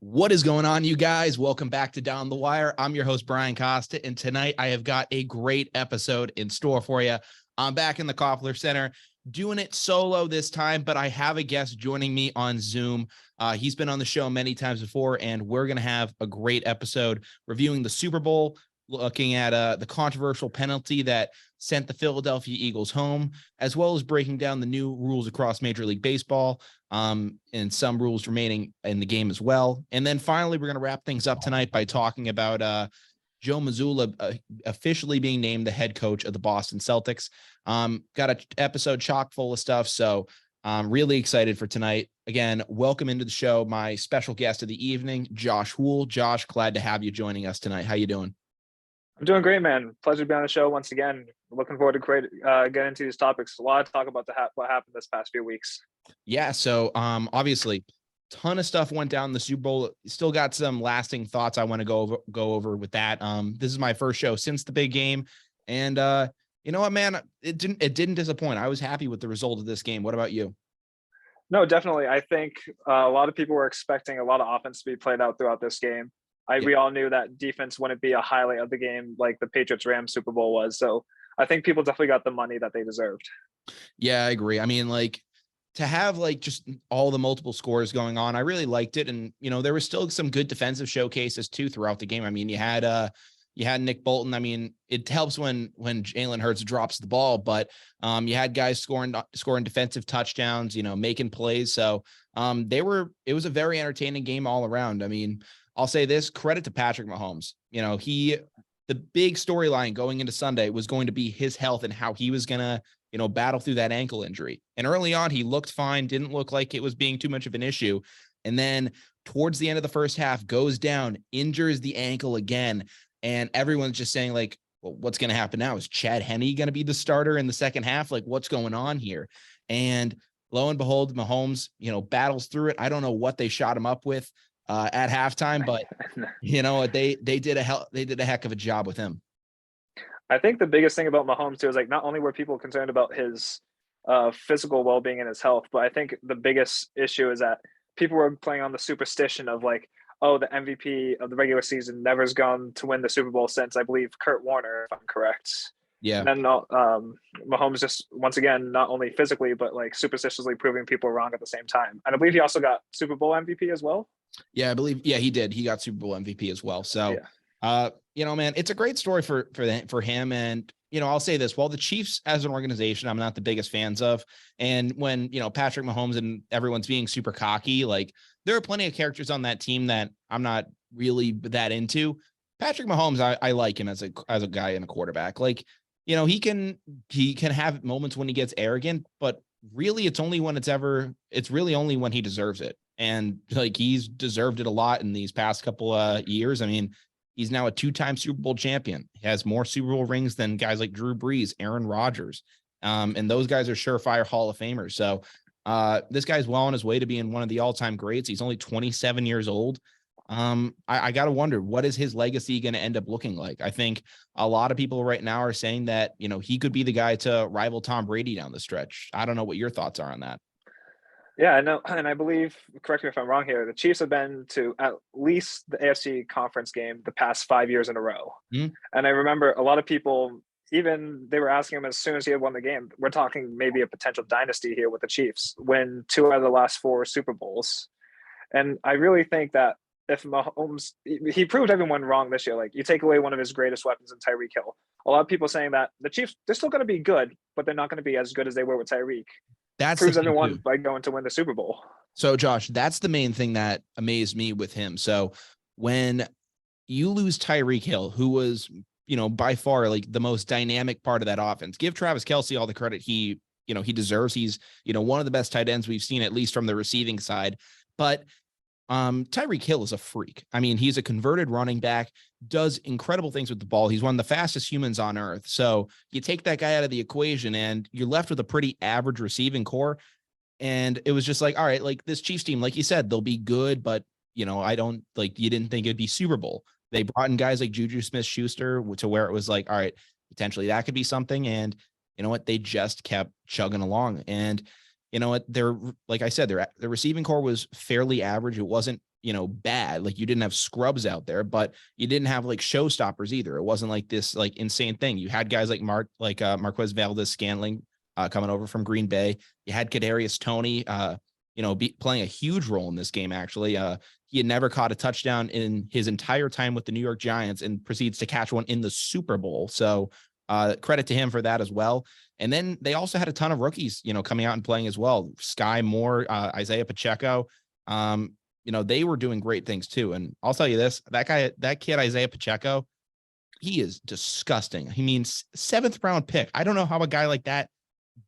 What is going on, you guys? Welcome back to Down the Wire. I'm your host, Brian Costa, and tonight I have got a great episode in store for you. I'm back in the Koffler Center, doing it solo this time, but I have a guest joining me on Zoom. He's been on the show many times before, and we're going to have a great episode reviewing the Super Bowl, looking at the controversial penalty that sent the Philadelphia Eagles home, as well as breaking down the new rules across Major League Baseball, and some rules remaining in the game as well. And then finally, we're going to wrap things up tonight by talking about Joe Mazzulla officially being named the head coach of the Boston Celtics. Got an episode chock full of stuff, so I'm really excited for tonight. Again, welcome into the show, my special guest of the evening, Josh Houle. Josh, glad to have you joining us tonight. How you doing? I'm doing great, man. Pleasure to be on the show once again. Looking forward to getting into these topics. A lot to talk about what happened this past few weeks. Yeah, so obviously, ton of stuff went down in the Super Bowl. Still got some lasting thoughts I want to go over with that. This is my first show since the big game, and you know what, man, it didn't disappoint. I was happy with the result of this game. What about you? No, definitely. I think a lot of people were expecting a lot of offense to be played out throughout this game. We all knew that defense wouldn't be a highlight of the game like the Patriots-Rams Super Bowl was. So I think people definitely got the money that they deserved. Yeah, I agree. I mean, like, to have like just all the multiple scores going on, I really liked it. And, you know, there was still some good defensive showcases too throughout the game. I mean, you had Nick Bolton. I mean, it helps when Jalen Hurts drops the ball, but you had guys scoring defensive touchdowns, you know, making plays. So it was a very entertaining game all around. I mean, I'll say this, credit to Patrick Mahomes. You know, the big storyline going into Sunday was going to be his health and how he was going to, you know, battle through that ankle injury. And early on, he looked fine, didn't look like it was being too much of an issue. And then towards the end of the first half, goes down, injures the ankle again. And everyone's just saying, like, well, what's going to happen now? Is Chad Henne going to be the starter in the second half? Like, what's going on here? And lo and behold, Mahomes, you know, battles through it. I don't know what they shot him up with at halftime, but you know, they did a heck of a job with him. I think the biggest thing about Mahomes too is like not only were people concerned about his physical well-being and his health, but I think the biggest issue is that people were playing on the superstition of like, oh, the MVP of the regular season never's gone to win the Super Bowl since, I believe, Kurt Warner, if I'm correct. Yeah. And then Mahomes just, once again, not only physically, but like superstitiously proving people wrong at the same time. And I believe he also got Super Bowl MVP as well. Yeah, I believe. Yeah, he did. He got Super Bowl MVP as well. So, you know, man, it's a great story for him. And, you know, I'll say this, while the Chiefs as an organization, I'm not the biggest fans of. And when, you know, Patrick Mahomes and everyone's being super cocky, like there are plenty of characters on that team that I'm not really that into. Patrick Mahomes, I like him as a guy and a quarterback. Like, you know, he can have moments when he gets arrogant, but really it's really only when he deserves it. And like, he's deserved it a lot in these past couple of years. I mean, he's now a 2-time Super Bowl champion. He has more Super Bowl rings than guys like Drew Brees, Aaron Rodgers. And those guys are surefire Hall of Famers. So this guy's well on his way to being one of the all-time greats. He's only 27 years old. I got to wonder, what is his legacy going to end up looking like? I think a lot of people right now are saying that, you know, he could be the guy to rival Tom Brady down the stretch. I don't know what your thoughts are on that. Yeah, I know. And I believe, correct me if I'm wrong here, the Chiefs have been to at least the AFC conference game the past 5 years in a row. Mm-hmm. And I remember a lot of people, even they were asking him as soon as he had won the game, we're talking maybe a potential dynasty here with the Chiefs, win 2 out of the last 4 Super Bowls. And I really think that if Mahomes, he proved everyone wrong this year. Like, you take away one of his greatest weapons in Tyreek Hill. A lot of people saying that the Chiefs, they're still going to be good, but they're not going to be as good as they were with Tyreek. That's proves everyone by going to win the Super Bowl. So, Josh, that's the main thing that amazed me with him. So when you lose Tyreek Hill, who was, you know, by far like the most dynamic part of that offense, give Travis Kelce all the credit he deserves. He's, you know, one of the best tight ends we've seen, at least from the receiving side. But Tyreek Hill is a freak. I mean, he's a converted running back, does incredible things with the ball. He's one of the fastest humans on earth. So you take that guy out of the equation and you're left with a pretty average receiving core. And it was just like, all right, like this Chiefs team, like you said, they'll be good, but you know, you didn't think it'd be Super Bowl. They brought in guys like Juju Smith-Schuster to where it was like, all right, potentially that could be something. And you know what? They just kept chugging along. And you know what, like I said, the receiving core was fairly average. It wasn't, you know, bad. Like you didn't have scrubs out there, but you didn't have like showstoppers either. It wasn't like this like insane thing. You had guys like Marquez Valdez-Scantling coming over from Green Bay. You had Kadarius Toney, you know, playing a huge role in this game. Actually, he had never caught a touchdown in his entire time with the New York Giants, and proceeds to catch one in the Super Bowl. So credit to him for that as well. And then they also had a ton of rookies, you know, coming out and playing as well. Sky Moore, Isaiah Pacheco. You know, they were doing great things too. And I'll tell you this, that kid, Isaiah Pacheco, he is disgusting. He means 7th round pick. I don't know how a guy like that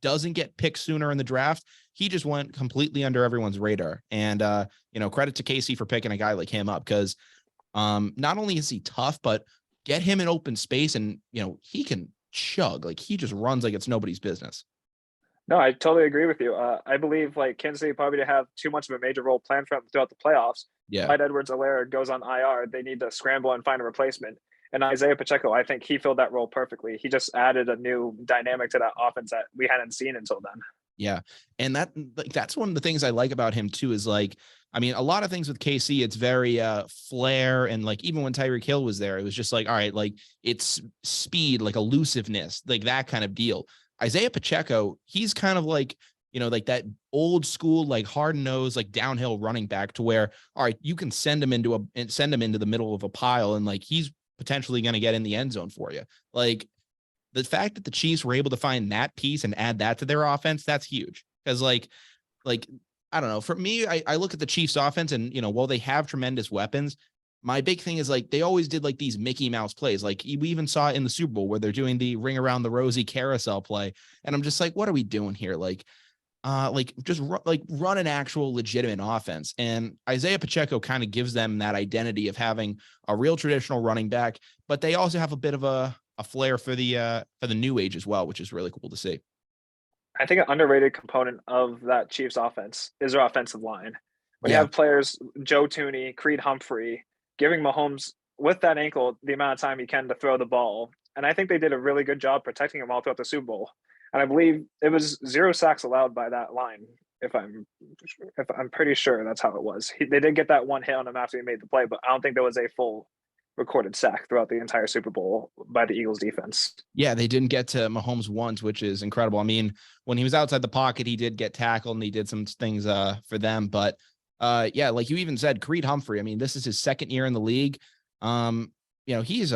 doesn't get picked sooner in the draft. He just went completely under everyone's radar. And, you know, credit to Casey for picking a guy like him up, because not only is he tough, but get him in open space and, you know, he can chug. Like he just runs like it's nobody's business. No, I totally agree with you. I believe like Kansas City probably didn't have too much of a major role planned for him throughout the playoffs. Yeah. Clyde Edwards-Helaire goes on IR. They need to scramble and find a replacement. And Isaiah Pacheco, I think he filled that role perfectly. He just added a new dynamic to that offense that we hadn't seen until then. Yeah. And that's one of the things I like about him too, is like, I mean, a lot of things with KC, it's very flair. And like, even when Tyreek Hill was there, it was just like, all right, like it's speed, like elusiveness, like that kind of deal. Isaiah Pacheco, he's kind of like, you know, like that old school, like hard nosed, like downhill running back, to where, all right, you can send him into the middle of a pile, and like, he's potentially going to get in the end zone for you. Like the fact that the Chiefs were able to find that piece and add that to their offense, that's huge. Because like, I don't know, for me, I look at the Chiefs offense, and, you know, while they have tremendous weapons, my big thing is like, they always did like these Mickey Mouse plays. Like we even saw it in the Super Bowl where they're doing the ring around the rosy carousel play. And I'm just like, what are we doing here? Like just run an actual legitimate offense. And Isaiah Pacheco kind of gives them that identity of having a real traditional running back, but they also have a bit of a flair for the new age as well, which is really cool to see. I think an underrated component of that Chiefs offense is their offensive line. When you have players, Joe Tooney, Creed Humphrey, giving Mahomes with that ankle the amount of time he can to throw the ball. And I think they did a really good job protecting him all throughout the Super Bowl. And I believe it was 0 sacks allowed by that line. If I'm pretty sure that's how it was. They did get that one hit on him after he made the play, but I don't think there was a full recorded sack throughout the entire Super Bowl by the Eagles defense. Yeah, they didn't get to Mahomes once, which is incredible. I mean, when he was outside the pocket, he did get tackled and he did some things for them. But yeah, like you even said, Creed Humphrey, I mean, this is his 2nd year in the league. You know, he's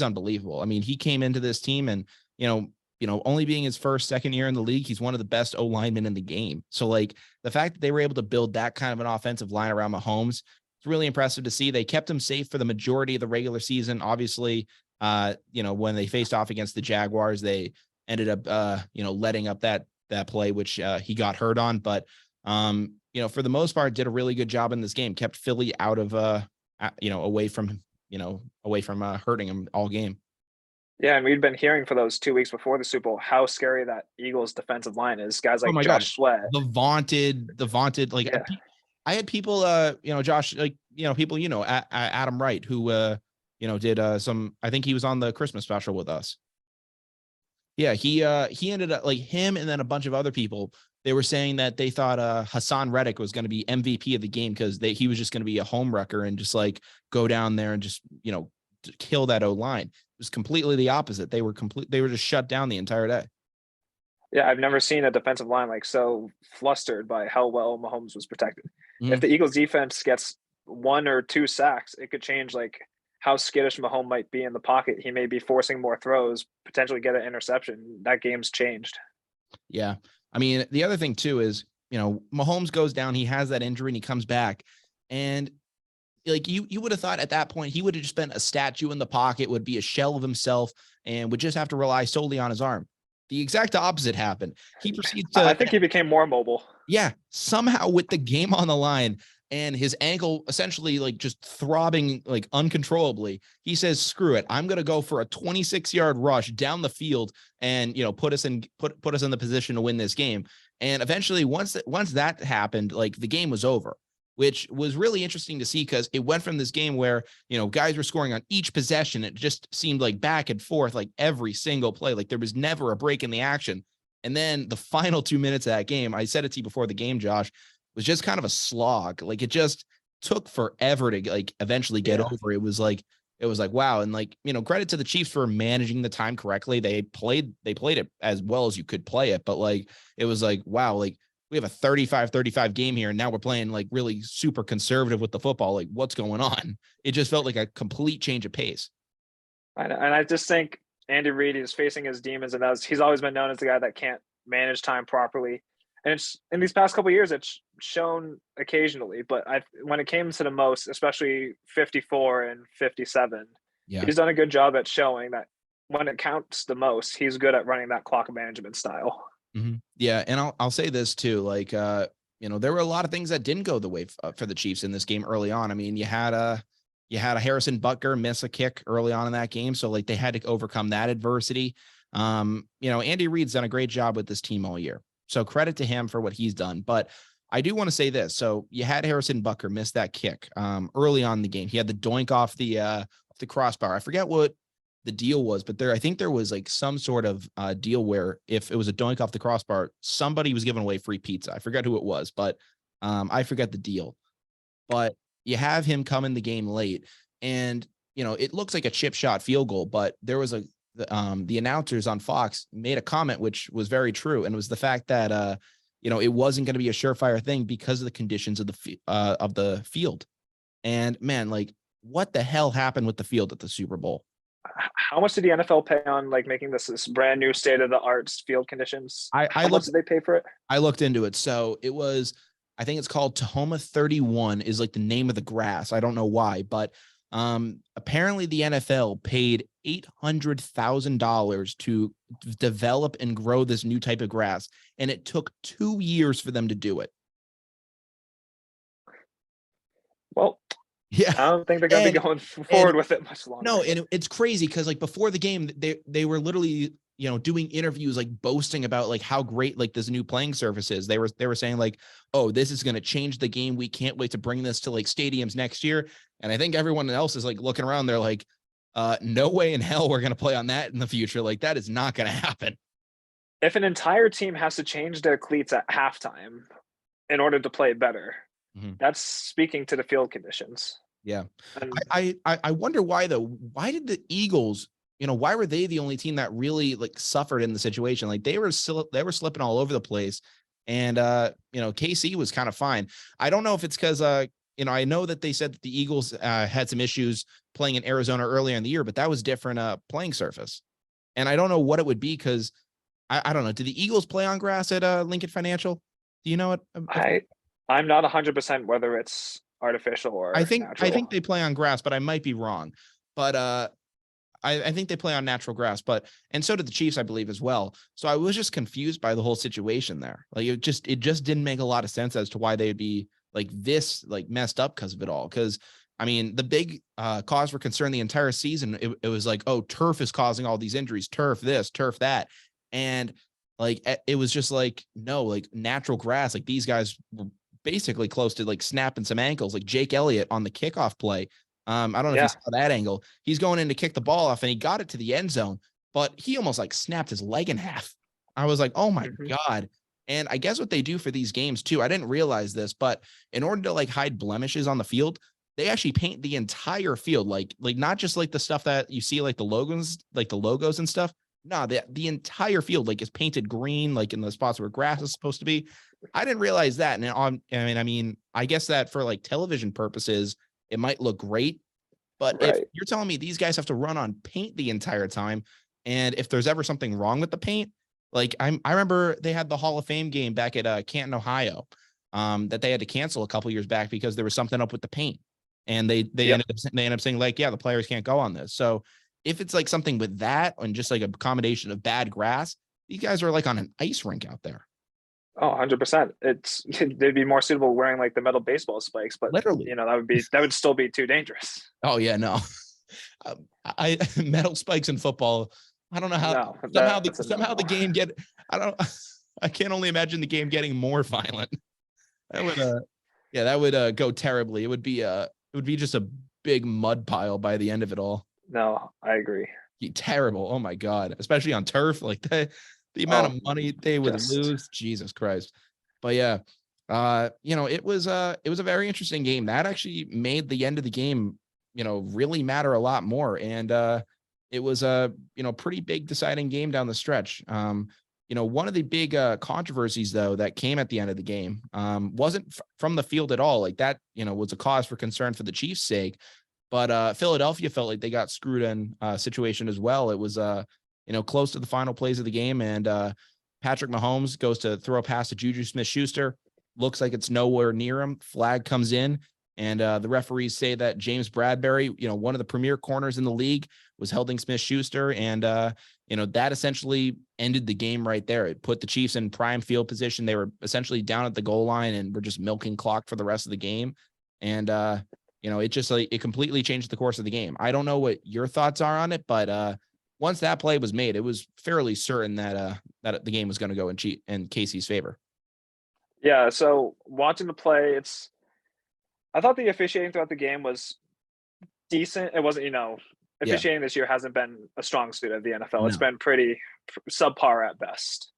unbelievable. I mean, he came into this team and, you know, only being his 2nd year in the league, he's one of the best O linemen in the game. So like the fact that they were able to build that kind of an offensive line around Mahomes, it's really impressive to see. They kept him safe for the majority of the regular season. Obviously, you know, when they faced off against the Jaguars, they ended up, you know, letting up that play, which he got hurt on. But, you know, for the most part, did a really good job in this game, kept Philly out of, you know, away from hurting him all game. Yeah, and we'd been hearing for those 2 weeks before the Super Bowl how scary that Eagles defensive line is. Guys like Josh Sweat. The vaunted, like I had people, you know, Josh, like, you know, people, you know, Adam Wright, who, you know, did some, I think he was on the Christmas special with us. Yeah, he ended up, like, him and then a bunch of other people, they were saying that they thought Hassan Reddick was going to be MVP of the game because he was just going to be a home wrecker and just like go down there and just, you know, kill that O line. It was completely the opposite. They were just shut down the entire day. Yeah, I've never seen a defensive line like so flustered by how well Mahomes was protected. Mm-hmm. If the Eagles defense gets 1 or 2 sacks, it could change like how skittish Mahomes might be in the pocket. He may be forcing more throws, potentially get an interception. That game's changed. Yeah. I mean, the other thing too is, you know, Mahomes goes down, he has that injury and he comes back. And like you would have thought at that point, he would have just been a statue in the pocket, would be a shell of himself, and would just have to rely solely on his arm. The exact opposite happened. He proceeds to, I think he became more mobile. Yeah. Somehow with the game on the line and his ankle essentially like just throbbing like uncontrollably, he says, screw it. I'm going to go for a 26-yard rush down the field and, you know, put us in the position to win this game. And eventually once that happened, like the game was over, which was really interesting to see because it went from this game where, you know, guys were scoring on each possession. It just seemed like back and forth, like every single play, like there was never a break in the action. And then the final 2 minutes of that game, I said it to you before the game, Josh, was just kind of a slog. Like it just took forever to like eventually get over. It was like, wow. And like, credit to the Chiefs for managing the time correctly. They played it as well as you could play it. But like, it was like, wow, like we have a 35-35 game here. And now we're playing like really super conservative with the football. Like what's going on? It just felt like a complete change of pace. And I just think Andy Reid is facing his demons, and he's always been known as the guy that can't manage time properly. And it's in these past couple of years, it's shown occasionally. But when it came to the most, especially 54 and 57, he's done a good job at showing that when it counts the most, he's good at running that clock management style. Mm-hmm. Yeah, and I'll say this too, like there were a lot of things that didn't go the way for the Chiefs in this game early on. I mean, you had a Harrison Butker miss a kick early on in that game, so like they had to overcome that adversity. Andy Reid's done a great job with this team all year, so credit to him for what he's done. But I do want to say this: so you had Harrison Butker miss that kick early on in the game. He had the doink off the crossbar. I forget what the deal was, but I think there was like some sort of deal where if it was a doink off the crossbar, somebody was giving away free pizza. I forget who it was, but I forget the deal. But you have him come in the game late, and it looks like a chip shot field goal, but there was the announcers on Fox made a comment which was very true, and it was the fact that it wasn't going to be a surefire thing because of the conditions of the field. And man, like what the hell happened with the field at the Super Bowl? How much did the NFL pay on like making this brand new state of the art field conditions? How much did they pay for it? I looked into it. So it was, I think it's called Tahoma 31 is like the name of the grass. I don't know why, but apparently the NFL paid $800,000 to develop and grow this new type of grass, and it took 2 years for them to do it. Well, yeah, I don't think they're going to be going forward with it much longer. No, and it's crazy because like before the game, they were literally doing interviews like boasting about like how great like this new playing surface is. They were saying like, oh, this is going to change the game. We can't wait to bring this to like stadiums next year. And I think everyone else is like looking around. They're like, no way in hell we're going to play on that in the future. Like that is not going to happen. If an entire team has to change their cleats at halftime in order to play better, that's speaking to the field conditions. Yeah. I wonder why though. Why did the Eagles, why were they the only team that really like suffered in the situation? Like they were slipping all over the place. And KC was kind of fine. I don't know if it's because I know that they said that the Eagles had some issues playing in Arizona earlier in the year, but that was different playing surface. And I don't know what it would be because I don't know. Do the Eagles play on grass at Lincoln Financial? Do you know what? I'm not 100% whether it's artificial or natural. I think they play on grass, but I might be wrong. But I think they play on natural grass, and so did the Chiefs, I believe, as well. So I was just confused by the whole situation there. Like it just didn't make a lot of sense as to why they'd be like this, like messed up because of it all. Because I mean, the big cause for concern the entire season, it was like, oh, turf is causing all these injuries, turf this, turf that. And like, it was just like, no, like natural grass, like these guys were basically close to like snapping some ankles, like Jake Elliott on the kickoff play. I don't know if you saw that angle. He's going in to kick the ball off and he got it to the end zone, but he almost like snapped his leg in half. I was like, oh my God. And I guess what they do for these games too, I didn't realize this, but in order to like hide blemishes on the field, they actually paint the entire field, like not just like the stuff that you see, like the logos and stuff. No, the entire field like is painted green, like in the spots where grass is supposed to be. I didn't realize that. And I mean, I guess that for like television purposes, it might look great, but if you're telling me these guys have to run on paint the entire time, and if there's ever something wrong with the paint, like I remember they had the Hall of Fame game back at Canton, Ohio, that they had to cancel a couple years back because there was something up with the paint, and they ended up saying like, yeah, the players can't go on this. So if it's like something with that and just like a combination of bad grass, these guys are like on an ice rink out there. Oh, 100%. They'd be more suitable wearing like the metal baseball spikes, but literally, that would still be too dangerous. Oh yeah, no. Metal spikes in football. I don't know how somehow the game I can't only imagine the game getting more violent. That would go terribly. It would be just a big mud pile by the end of it all. No, I agree. Terrible. Oh my God. Especially on turf like that. the amount of money they would lose, Jesus Christ. But yeah, it was a very interesting game that actually made the end of the game, really matter a lot more. And it was a, pretty big deciding game down the stretch. One of the big controversies though that came at the end of the game wasn't from the field at all. Like that, was a cause for concern for the Chiefs' sake. But Philadelphia felt like they got screwed in a situation as well. It was close to the final plays of the game, and Patrick Mahomes goes to throw a pass to Juju Smith-Schuster. Looks like it's nowhere near him. Flag comes in, and the referees say that James Bradbury, one of the premier corners in the league, was holding Smith-Schuster, and that essentially ended the game right there. It put the Chiefs in prime field position. They were essentially down at the goal line and were just milking clock for the rest of the game. And it just it completely changed the course of the game. I don't know what your thoughts are on it, but once that play was made, it was fairly certain that that the game was going to go in Casey's favor. Yeah. So watching the play, I thought the officiating throughout the game was decent. It wasn't, officiating this year hasn't been a strong suit of the NFL. No. It's been pretty subpar at best.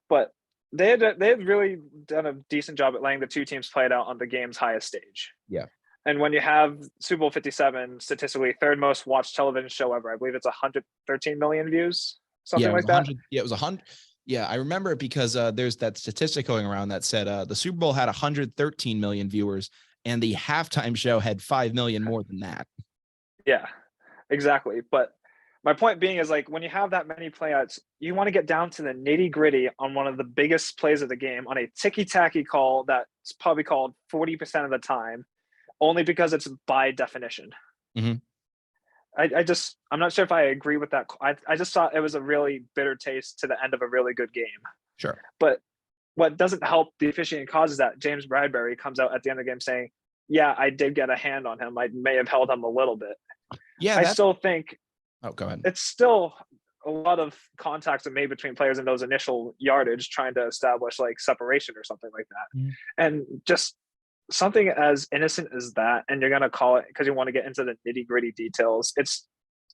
But they had really done a decent job at letting the two teams play it out on the game's highest stage. Yeah. And when you have Super Bowl 57, statistically third most watched television show ever, I believe it's 113 million views, something like that. Yeah, it was 100. Yeah, I remember it because there's that statistic going around that said the Super Bowl had 113 million viewers, and the halftime show had 5 million more than that. Yeah, exactly. But my point being is, like, when you have that many playouts, you want to get down to the nitty gritty on one of the biggest plays of the game on a ticky-tacky call that's probably called 40% of the time, only because it's by definition. Mm-hmm. I'm not sure if I agree with that. I just thought it was a really bitter taste to the end of a really good game. Sure. But what doesn't help the officiating cause is that James Bradbury comes out at the end of the game saying, yeah, I did get a hand on him. I may have held him a little bit. Yeah. I still think go ahead. It's still a lot of contacts are made between players in those initial yardage trying to establish like separation or something like that. Mm-hmm. And just something as innocent as that, and you're going to call it because you want to get into the nitty gritty details. It's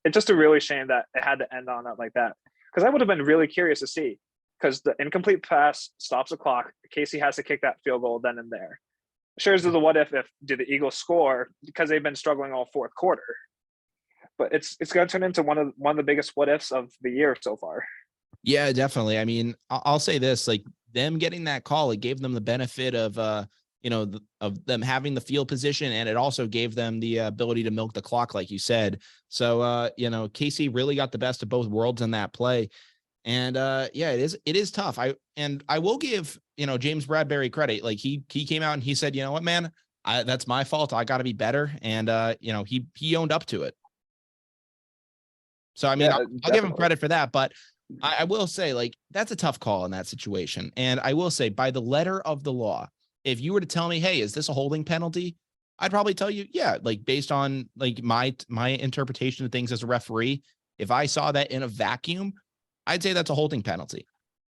just a really shame that it had to end on that like that. Because I would have been really curious to see, because the incomplete pass stops the clock. Casey has to kick that field goal then and there. Sure as to the what if do the Eagles score, because they've been struggling all fourth quarter. But it's going to turn into one of the biggest what ifs of the year so far. Yeah, definitely. I mean, I'll say this: like them getting that call, it gave them the benefit of of them having the field position, and it also gave them the ability to milk the clock, like you said. So Casey really got the best of both worlds in that play. And it is tough. I will give James Bradbury credit. Like he came out and he said, you know what, man, that's my fault. I got to be better. And he owned up to it. So I mean, I'll give him credit for that. But I will say, like, that's a tough call in that situation. And I will say, by the letter of the law, if you were to tell me, hey, is this a holding penalty? I'd probably tell you, yeah, like based on like my interpretation of things as a referee, if I saw that in a vacuum, I'd say that's a holding penalty.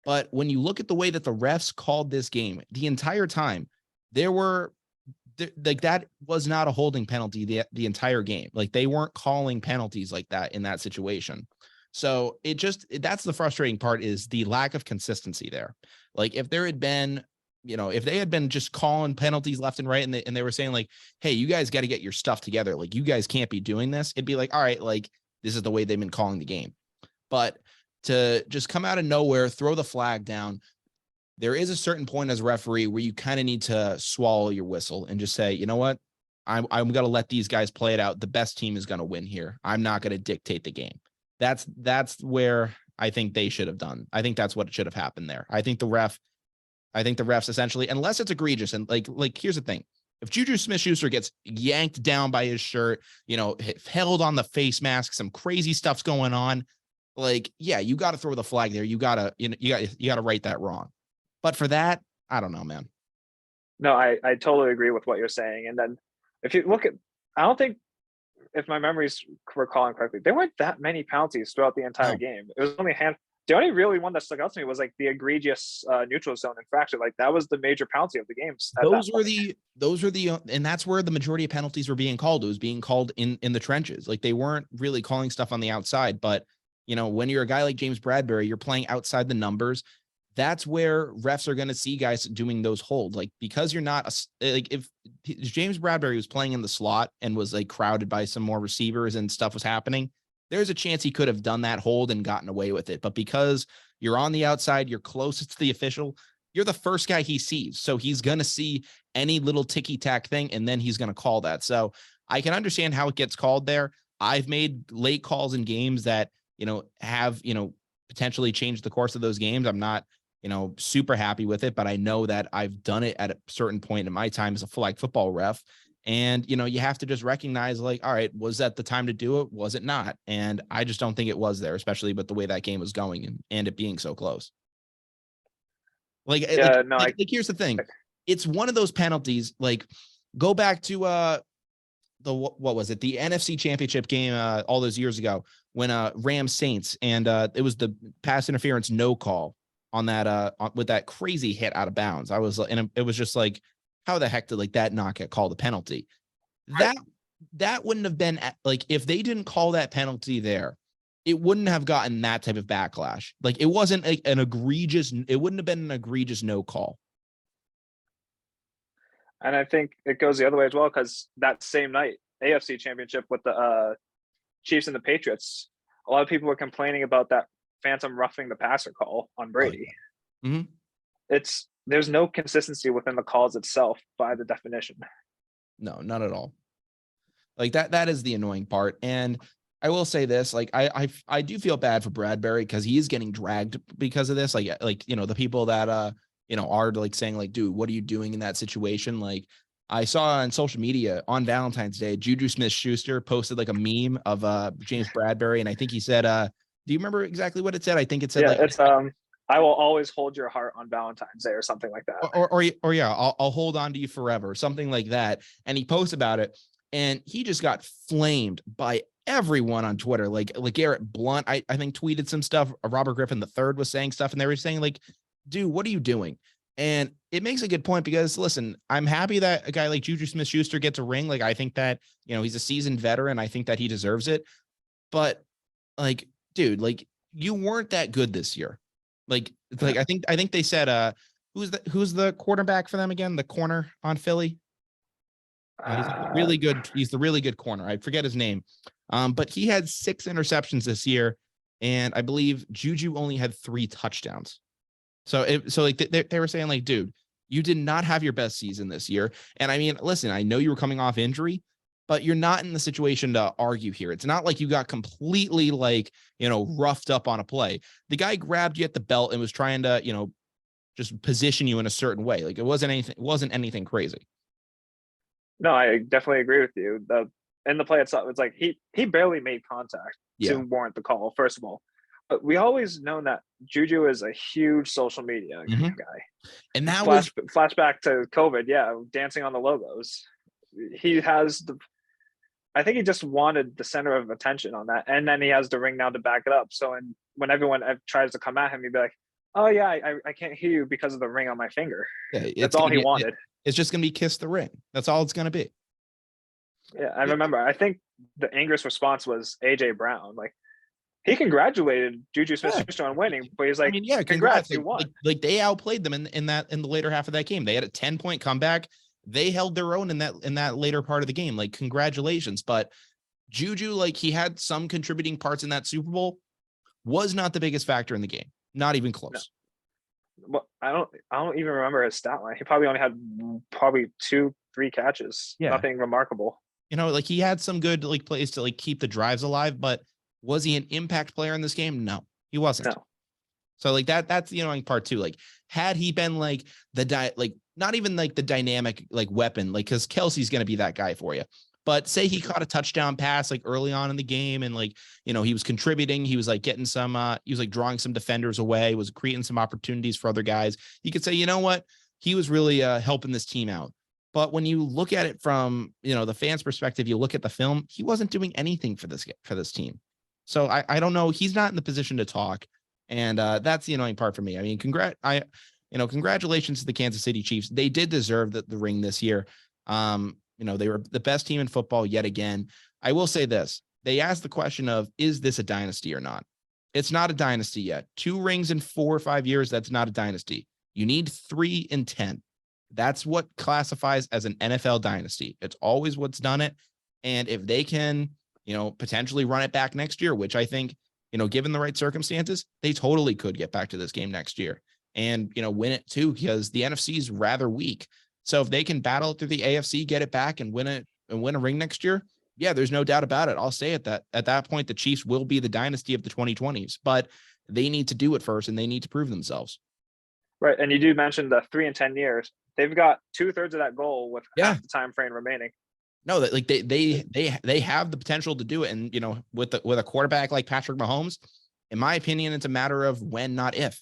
But when you look at the way that the refs called this game the entire time, that was not a holding penalty the entire game. Like they weren't calling penalties like that in that situation. So that's the frustrating part, is the lack of consistency there. Like if there had been, if they had been just calling penalties left and right, and they were saying like, hey, you guys got to get your stuff together. Like you guys can't be doing this. It'd be like, all right, like this is the way they've been calling the game. But to just come out of nowhere, throw the flag down, there is a certain point as a referee where you kind of need to swallow your whistle and just say, you know what, I'm going to let these guys play it out. The best team is going to win here. I'm not going to dictate the game. That's where I think they should have done. I think that's what should have happened there. I think the refs essentially, unless it's egregious, and like here's the thing. If Juju Smith-Schuster gets yanked down by his shirt, held on the face mask, some crazy stuff's going on, like, yeah, you got to throw the flag there. You got to right that wrong. But for that, I don't know, man. No, I totally agree with what you're saying. And then if you look at, I don't think, if my memories recalling correctly, there weren't that many penalties throughout the entire game. It was only the only really one that stuck out to me was like the egregious neutral zone infraction. Like that was the major penalty of the games. Those were the, and that's where the majority of penalties were being called. It was being called in the trenches. Like they weren't really calling stuff on the outside, but when you're a guy like James Bradberry, you're playing outside the numbers. That's where refs are going to see guys doing those holds. Like, because you're not like, if James Bradberry was playing in the slot and was like crowded by some more receivers and stuff was happening, there's a chance he could have done that hold and gotten away with it. But because you're on the outside, you're closest to the official, you're the first guy he sees. So he's going to see any little ticky tack thing, and then he's going to call that. So I can understand how it gets called there. I've made late calls in games that, have, potentially changed the course of those games. I'm not, super happy with it, but I know that I've done it at a certain point in my time as a flag football ref. And, you have to just recognize, like, all right, was that the time to do it? Was it not? And I just don't think it was there, especially with the way that game was going and it being so close. Like, here's the thing. It's one of those penalties, like, go back to what was it? The NFC Championship game all those years ago when Rams Saints, and it was the pass interference no call on that with that crazy hit out of bounds. It was just like, how the heck did like that not get called a penalty? That wouldn't have been like, if they didn't call that penalty there, it wouldn't have gotten that type of backlash. Like, it wasn't like it wouldn't have been an egregious no call. And I think it goes the other way as well, because that same night, AFC Championship with the Chiefs and the Patriots, a lot of people were complaining about that phantom roughing the passer call on Brady. Mm-hmm. There's no consistency within the calls itself by the definition. No, not at all. Like that is the annoying part. And I will say this, like, I do feel bad for Bradberry because he is getting dragged because of this. Like, the people that, are like saying like, dude, what are you doing in that situation? Like, I saw on social media on Valentine's Day, Juju Smith-Schuster posted like a meme of James Bradberry. And I think he said, do you remember exactly what it said? I think it said, yeah, it's I will always hold your heart on Valentine's Day or something like that. Or yeah, I'll hold on to you forever, something like that. And he posts about it, and he just got flamed by everyone on Twitter. Like Garrett Blunt, I think tweeted some stuff. Robert Griffin III was saying stuff, and they were saying like, dude, what are you doing? And it makes a good point because, listen, I'm happy that a guy like Juju Smith-Schuster gets a ring. Like, I think that, he's a seasoned veteran. I think that he deserves it. But like, dude, like, you weren't that good this year. Like I think they said, who's the quarterback for them again? The corner on Philly. He's really good. He's the really good corner. I forget his name. But he had 6 interceptions this year, and I believe Juju only had 3 touchdowns. So they were saying like, dude, you did not have your best season this year. And I mean, listen, I know you were coming off injury, but you're not in the situation to argue here. It's not like you got completely like, roughed up on a play. The guy grabbed you at the belt and was trying to, just position you in a certain way. Like, it wasn't anything crazy. No, I definitely agree with you. In the play itself, it's like he barely made contact to warrant the call, first of all. But we always known that Juju is a huge social media guy. And that flashback to COVID, dancing on the logos. He has I think he just wanted the center of attention on that, and then he has the ring now to back it up. So when everyone tries to come at him, he'd be like, "Oh yeah, I can't hear you because of the ring on my finger." Yeah, that's all he wanted. It's just gonna be kiss the ring. That's all it's gonna be. Yeah, I remember. I think the angriest response was AJ Brown. Like, he congratulated Juju Smith-Schuster on winning, but he's like, congrats, you won. Like they outplayed them in the later half of that game. They had a 10-point comeback. They held their own in that later part of the game. Like, congratulations. But Juju, like, he had some contributing parts in that Super Bowl, was not the biggest factor in the game. Not even close. No. Well, I don't even remember his stat line. He probably only had 2-3 catches. Yeah. Nothing remarkable. Like, he had some good like plays to like keep the drives alive, but was he an impact player in this game? No, he wasn't. No. So like that's the annoying part too. Like, had he been like not even like the dynamic like weapon, like, because Kelsey's going to be that guy for you. But say he caught a touchdown pass like early on in the game, and like, he was contributing. He was like getting some, he was like drawing some defenders away, was creating some opportunities for other guys. You could say, you know what, he was really helping this team out. But when you look at it from, the fans' perspective, you look at the film, he wasn't doing anything for this team. So I don't know. He's not in the position to talk. And that's the annoying part for me. I mean, congratulations to the Kansas City Chiefs. They did deserve the ring this year. They were the best team in football yet again. I will say this. They asked the question of, is this a dynasty or not? It's not a dynasty yet. 2 rings in 4 or 5 years. That's not a dynasty. You need 3 in 10. That's what classifies as an NFL dynasty. It's always what's done it. And if they can, potentially run it back next year, which I think, given the right circumstances, they totally could get back to this game next year and, win it too, because the NFC is rather weak. So if they can battle it through the AFC, get it back and win a ring next year, yeah, there's no doubt about it. I'll say it that at that point, the Chiefs will be the dynasty of the 2020s, but they need to do it first and they need to prove themselves. Right. And you do mention the 3 in 10 years. They've got 2/3 of that goal with half the time frame remaining. No, that like they have the potential to do it. And, with a quarterback like Patrick Mahomes, in my opinion, it's a matter of when, not if.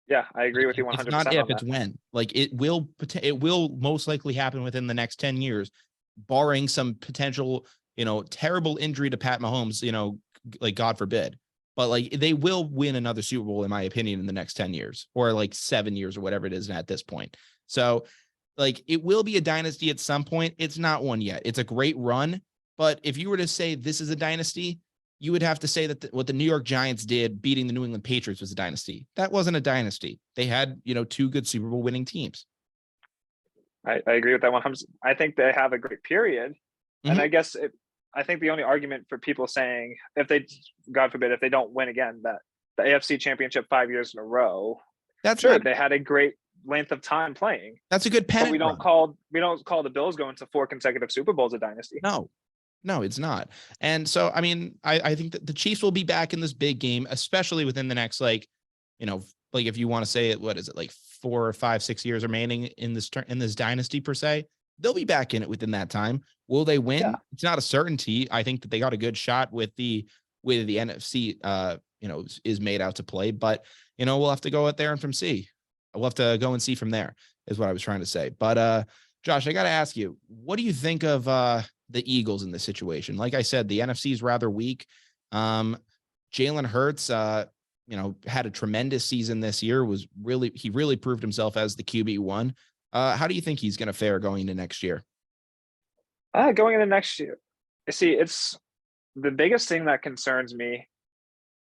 Yeah, I agree with you 100%. It's not if, it's when. Like it will most likely happen within the next 10 years, barring some potential, terrible injury to Pat Mahomes, like God forbid. But like they will win another Super Bowl, in my opinion, in the next 10 years or like 7 years or whatever it is at this point. So like it will be a dynasty at some point. It's not one yet. It's a great run. But if you were to say this is a dynasty, you would have to say that what the New York Giants did beating the New England Patriots was a dynasty. That wasn't a dynasty. They had, 2 good Super Bowl winning teams. I agree with that 100%. I think they have a great period. Mm-hmm. And I guess I think the only argument for people saying if they, God forbid, if they don't win again, that the AFC Championship 5 years in a row, that's sure, they had a great length of time playing. That's a good pennant. But we don't call the Bills going to 4 consecutive Super Bowls a dynasty. No, it's not. And so, I mean, I think that the Chiefs will be back in this big game, especially within the next, like if you want to say it, what is it, like 4 or 5, 6 years remaining in this dynasty per se, they'll be back in it within that time. Will they win? Yeah. It's not a certainty. I think that they got a good shot with the NFC, is made out to play, but we'll have to go out there and see. We'll have to go and see from there is what I was trying to say. But Josh, I got to ask you, what do you think of the Eagles in this situation? Like I said, the NFC is rather weak. Jalen Hurts, had a tremendous season this year. He really proved himself as the QB1. How do you think he's going to fare going into next year? Going into next year, see, it's the biggest thing that concerns me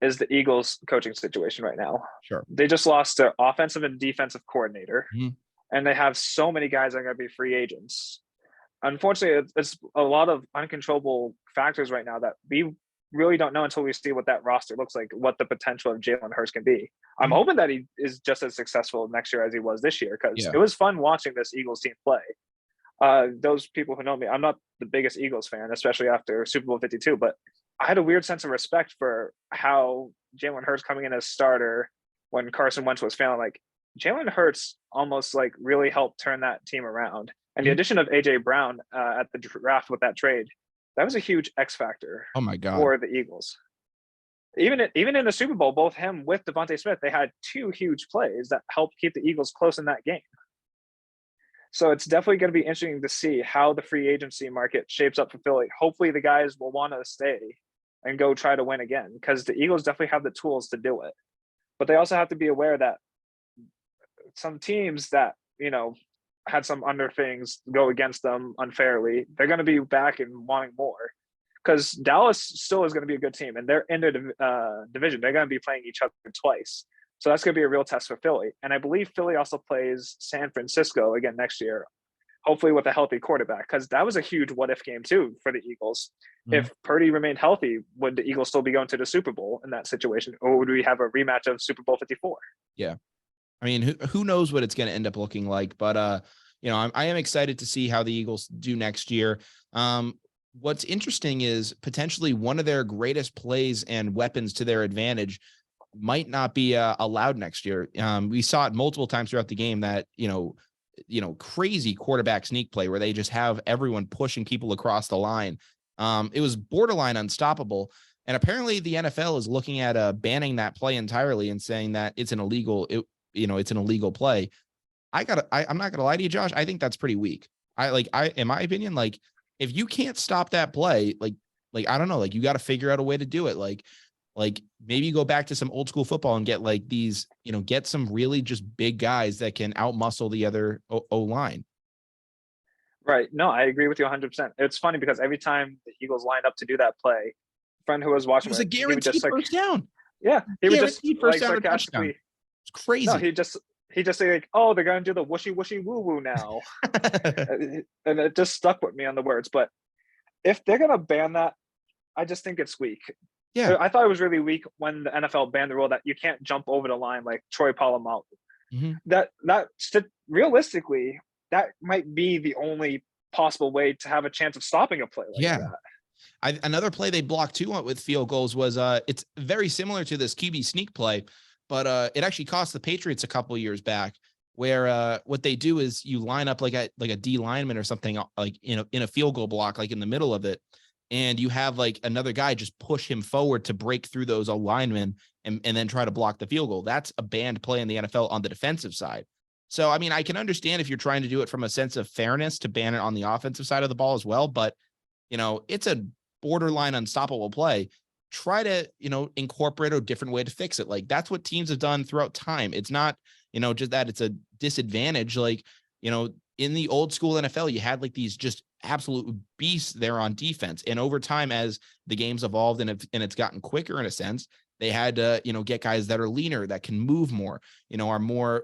is the Eagles coaching situation right now. Sure. They just lost their offensive and defensive coordinator, and they have so many guys that are going to be free agents. Unfortunately, it's a lot of uncontrollable factors right now that we really don't know until we see what that roster looks like, what the potential of Jalen Hurts can be. I'm hoping that he is just as successful next year as he was this year, because it was fun watching this Eagles team play. Those people who know me, I'm not the biggest Eagles fan, especially after Super Bowl 52, but I had a weird sense of respect for how Jalen Hurts coming in as starter when Carson Wentz was failing. Like Jalen Hurts almost like really helped turn that team around. And the addition of AJ Brown at the draft with that trade, that was a huge X factor. Oh my God. For the Eagles. Even in the Super Bowl, both him with Devontae Smith, they had 2 huge plays that helped keep the Eagles close in that game. So it's definitely going to be interesting to see how the free agency market shapes up for Philly. Hopefully the guys will want to stay and go try to win again, because the Eagles definitely have the tools to do it. But they also have to be aware that some teams that, had some under things go against them unfairly, they're going to be back and wanting more, because Dallas still is going to be a good team and they're in their division. They're going to be playing each other twice. So that's going to be a real test for Philly. And I believe Philly also plays San Francisco again next year, hopefully with a healthy quarterback, because that was a huge what if game too for the Eagles. If Purdy remained healthy, would the Eagles still be going to the Super Bowl in that situation? Or would we have a rematch of Super Bowl 54? Yeah. I mean, who knows what it's going to end up looking like, but I am excited to see how the Eagles do next year. What's interesting is potentially one of their greatest plays and weapons to their advantage might not be allowed next year. We saw it multiple times throughout the game that, crazy quarterback sneak play where they just have everyone pushing people across the line. It was borderline unstoppable. And apparently the NFL is looking at banning that play entirely and saying that it's an illegal, it's an illegal play. I'm not gonna lie to you, Josh. I think that's pretty weak. In my opinion, like if you can't stop that play, like I don't know, like you got to figure out a way to do it. Like maybe go back to some old school football and get like these, get some really just big guys that can outmuscle the other O line. Right. No, I agree with you 100%. It's funny because every time the Eagles lined up to do that play, a friend who was watching it was a guaranteed first down. Yeah, he would just first like down and touchdown. sarcastically. It's crazy. No, he just say like, "Oh, they're gonna do the whooshy whooshy woo woo now," and it just stuck with me on the words. But if they're gonna ban that, I just think it's weak. Yeah. I thought it was really weak when the NFL banned the rule that you can't jump over the line like Troy Polamalu. Mm-hmm. That realistically, that might be the only possible way to have a chance of stopping a play like that. Another play they blocked too with field goals was it's very similar to this QB sneak play, but it actually cost the Patriots a couple of years back, where what they do is you line up like a D lineman or something like in a field goal block, like in the middle of it, and you have like another guy just push him forward to break through those linemen and then try to block the field goal. That's a banned play in the NFL on the defensive side. So, I mean, I can understand if you're trying to do it from a sense of fairness to ban it on the offensive side of the ball as well, but it's a borderline unstoppable play. Try to, incorporate a different way to fix it. Like that's what teams have done throughout time. It's not, just that it's a disadvantage. Like, in the old school NFL, you had like these just absolute beasts there on defense. And over time, as the game's evolved and it's gotten quicker in a sense, they had to, get guys that are leaner, that can move more, are more,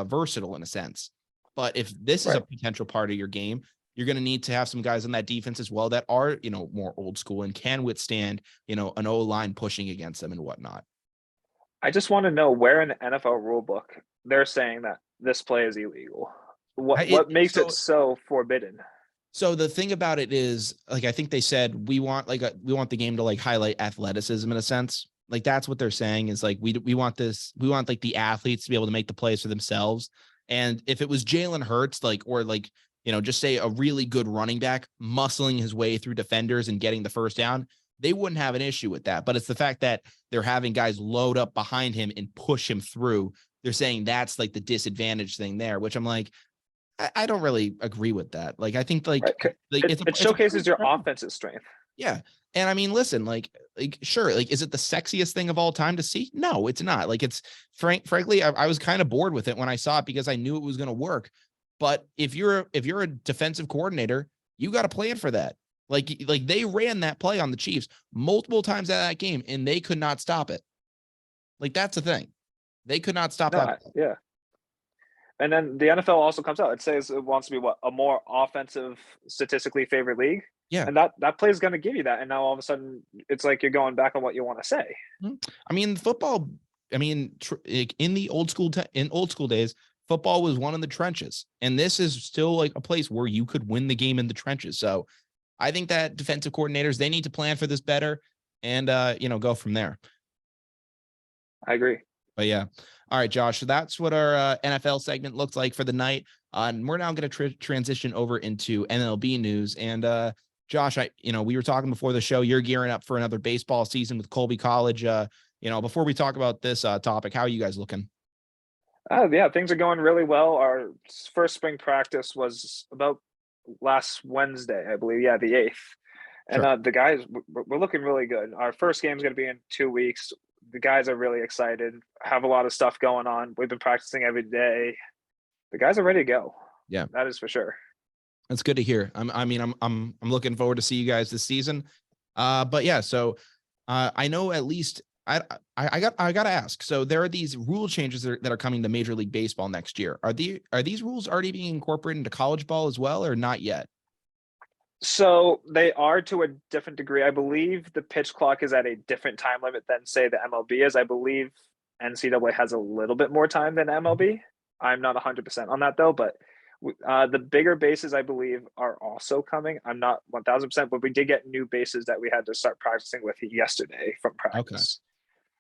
versatile in a sense. But if this is a potential part of your game, you're going to need to have some guys on that defense as well that are, more old school and can withstand, an O-line pushing against them and whatnot. I just want to know where in the NFL rule book they're saying that this play is illegal. What makes it so forbidden? So the thing about it is, like, I think they said we want the game to like highlight athleticism in a sense. Like that's what they're saying is like we want like the athletes to be able to make the plays for themselves. And if it was Jalen Hurts, just say a really good running back muscling his way through defenders and getting the first down, they wouldn't have an issue with that. But it's the fact that they're having guys load up behind him and push him through. They're saying that's like the disadvantage thing there, which I'm like, I don't really agree with that. Like, I think it showcases your offensive strength. Yeah. And I mean, listen, sure. Like, is it the sexiest thing of all time to see? No, it's not. Like, it's frankly, I was kind of bored with it when I saw it because I knew it was going to work. But if you're a defensive coordinator, you got to plan for that. Like they ran that play on the Chiefs multiple times out of that game and they could not stop it. Like, that's the thing. They could not stop that. Yeah. And then the NFL also comes out. It says it wants to be a more offensive, statistically favored league. Yeah. And that play is going to give you that. And now all of a sudden it's like you're going back on what you want to say. I mean, football, in the old school days, football was won in the trenches. And this is still like a place where you could win the game in the trenches. So I think that defensive coordinators, they need to plan for this better and, go from there. I agree. But yeah. All right, Josh. So that's what our NFL segment looks like for the night. And we're now going to transition over into MLB news. And Josh, we were talking before the show, you're gearing up for another baseball season with Colby College. Before we talk about this topic, how are you guys looking? Yeah, things are going really well. Our first spring practice was about last Wednesday, I believe. Yeah, the 8th. And the guys, we're looking really good. Our first game is going to be in 2 weeks. The guys are really excited, have a lot of stuff going on. We've been practicing every day. The guys are ready to go. Yeah, that is for sure. That's good to hear. I'm looking forward to see you guys this season. But yeah, so I know at least I got to ask. So there are these rule changes that are coming to Major League Baseball next year. Are these rules already being incorporated into college ball as well, or not yet? So they are to a different degree. I believe the pitch clock is at a different time limit than, say, the MLB is. I believe NCAA has a little bit more time than MLB. I'm not 100% on that, though. But the bigger bases, I believe, are also coming. I'm not 1,000%, but we did get new bases that we had to start practicing with yesterday from practice.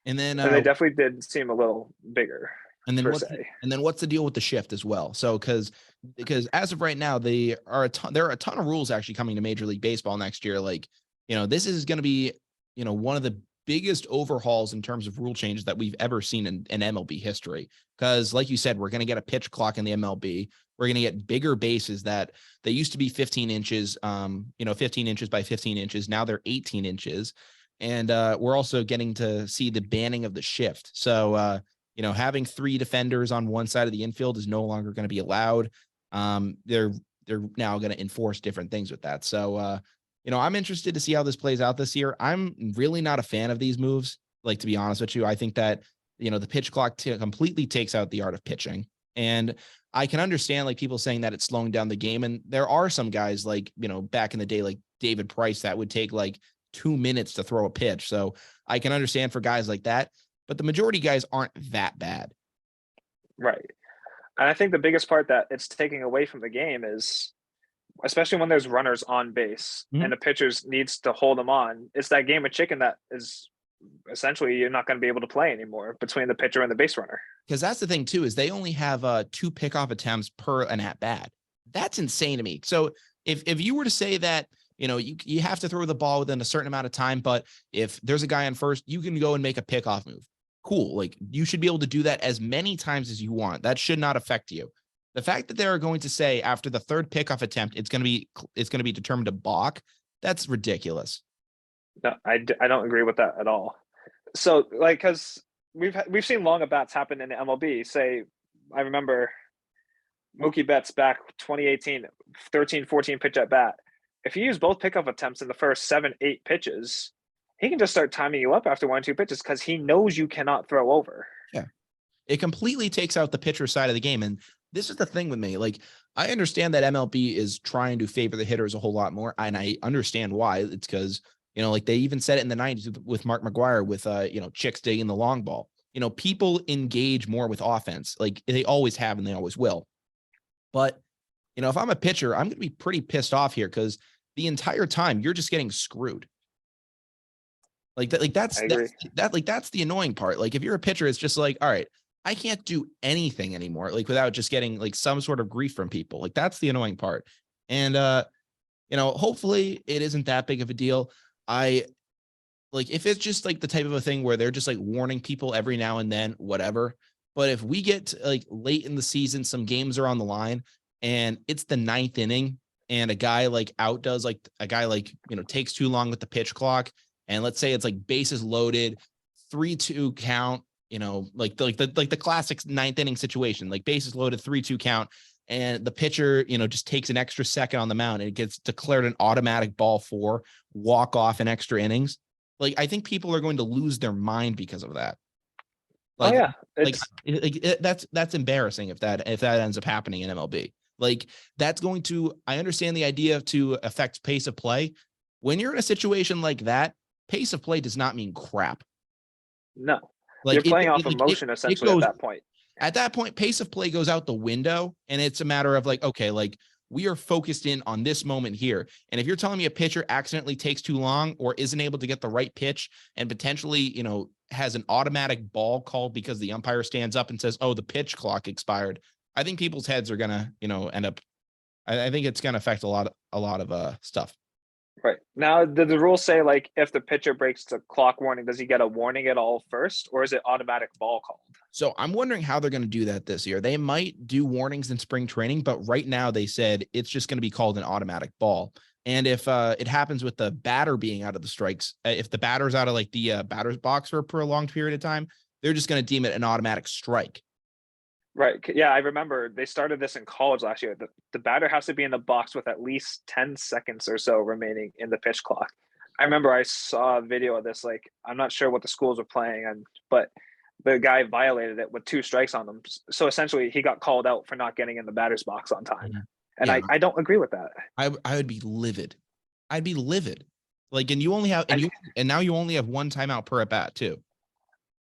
Okay. And then they definitely did seem a little bigger. And then what's the deal with the shift as well? So because as of right now, there are a ton of rules actually coming to Major League Baseball next year. Like, this is going to be, one of the biggest overhauls in terms of rule changes that we've ever seen in MLB history. Because like you said, we're going to get a pitch clock in the MLB. We're going to get bigger bases that they used to be 15 inches, 15 inches by 15 inches. Now they're 18 inches. And we're also getting to see the banning of the shift. So, having 3 defenders on one side of the infield is no longer going to be allowed. They're now going to enforce different things with that. So, I'm interested to see how this plays out this year. I'm really not a fan of these moves. Like, to be honest with you, I think that, the pitch clock completely takes out the art of pitching. And I can understand like people saying that it's slowing down the game. And there are some guys like, back in the day, like David Price, that would take like 2 minutes to throw a pitch. So I can understand for guys like that, but the majority of guys aren't that bad. Right. And I think the biggest part that it's taking away from the game is, especially when there's runners on base and the pitchers needs to hold them on, it's that game of chicken that is essentially you're not going to be able to play anymore between the pitcher and the base runner. Because that's the thing too, is they only have 2 pickoff attempts per an at bat. That's insane to me. So if you were to say that, you have to throw the ball within a certain amount of time, but if there's a guy on first, you can go and make a pickoff move. Cool. Like, you should be able to do that as many times as you want. That should not affect you. The fact that they're going to say after the 3rd pickoff attempt, it's going to be determined to balk. That's ridiculous. No, I don't agree with that at all. So like, cause we've seen long at bats happen in the MLB. Say, I remember Mookie Betts back 2018, 13, 14 pitch at bat. If you use both pickoff attempts in the first 7, 8 pitches, he can just start timing you up after 1 or 2 pitches because he knows you cannot throw over. Yeah. It completely takes out the pitcher side of the game. And this is the thing with me. Like, I understand that MLB is trying to favor the hitters a whole lot more. And I understand why. It's because, like they even said it in the 90s with Mark McGwire with, chicks digging the long ball. People engage more with offense. Like, they always have and they always will. But, if I'm a pitcher, I'm going to be pretty pissed off here because the entire time you're just getting screwed. Like that, that's the annoying part. Like, if you're a pitcher, it's just like, all right, I can't do anything anymore, like without just getting like some sort of grief from people. Like, that's the annoying part. And, hopefully it isn't that big of a deal. If it's just like the type of a thing where they're just like warning people every now and then, whatever. But if we get to, like, late in the season, some games are on the line and it's the 9th inning and a guy like outdoes like a guy like, takes too long with the pitch clock. And let's say it's like bases loaded, 3-2 count, like the classic 9th inning situation, like bases loaded, 3-2 count. And the pitcher, just takes an extra second on the mound and it gets declared an automatic ball 4, walk off in extra innings. Like, I think people are going to lose their mind because of that. Like, that's embarrassing if that ends up happening in MLB. Like, that's going to, I understand the idea to affect pace of play. When you're in a situation like that, pace of play does not mean crap. No, like, you're playing off emotion essentially at that point. At that point, pace of play goes out the window, and it's a matter of like, okay, like, we are focused in on this moment here. And if you're telling me a pitcher accidentally takes too long or isn't able to get the right pitch and potentially, has an automatic ball called because the umpire stands up and says, oh, the pitch clock expired, I think people's heads are gonna, end up. I think it's gonna affect a lot of stuff. Right. Now, did the rules say, like, if the pitcher breaks the clock warning, does he get a warning at all first, or is it automatic ball called? So I'm wondering how they're going to do that this year. They might do warnings in spring training, but right now they said it's just going to be called an automatic ball. And if it happens with the batter being out of the strikes, if the batter's out of like the batter's box for a prolonged period of time, they're just going to deem it an automatic strike. Right. Yeah, I remember they started this in college last year. The batter has to be in the box with at least 10 seconds or so remaining in the pitch clock. I remember I saw a video of this, like, I'm not sure what the schools were playing on, but the guy violated it with 2 strikes on him. So essentially he got called out for not getting in the batter's box on time. And yeah. I don't agree with that. I would be livid. I'd be livid. Like, and you only have, and now you only have 1 timeout per at bat too.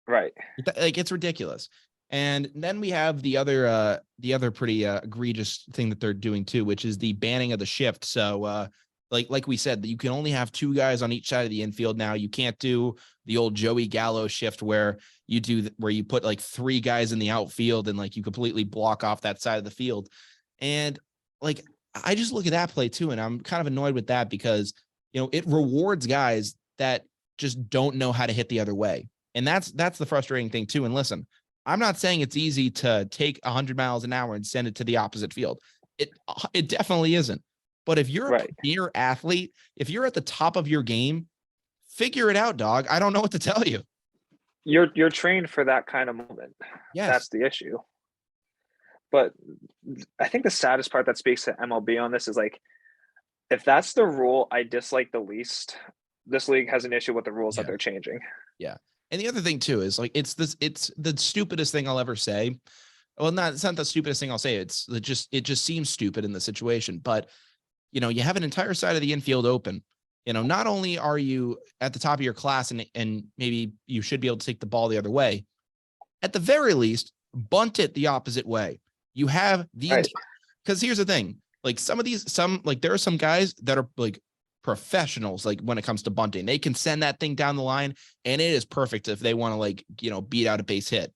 Right. Like, it's ridiculous. And then we have the other pretty egregious thing that they're doing too, which is the banning of the shift. So like we said, that you can only have 2 guys on each side of the infield now. You can't do the old Joey Gallo shift where you put like 3 guys in the outfield and like you completely block off that side of the field. And like, I just look at that play too, and I'm kind of annoyed with that because, it rewards guys that just don't know how to hit the other way. And that's the frustrating thing too. And listen, I'm not saying it's easy to take 100 miles an hour and send it to the opposite field. It definitely isn't. But if you're a premier athlete, if you're at the top of your game, figure it out, dog. I don't know what to tell you. You're trained for that kind of moment. Yes. That's the issue. But I think the saddest part that speaks to MLB on this is, like, if that's the rule I dislike the least, this league has an issue with the rules that they're changing. Yeah. And the other thing too is like it's the stupidest thing I'll ever say. Well, it's not the stupidest thing I'll say. It just seems stupid in the situation. But you have an entire side of the infield open. Not only are you at the top of your class and maybe you should be able to take the ball the other way, at the very least, bunt it the opposite way. You have the because here's the thing. Like there are some guys that are like professionals, like when it comes to bunting, they can send that thing down the line and it is perfect if they want to beat out a base hit.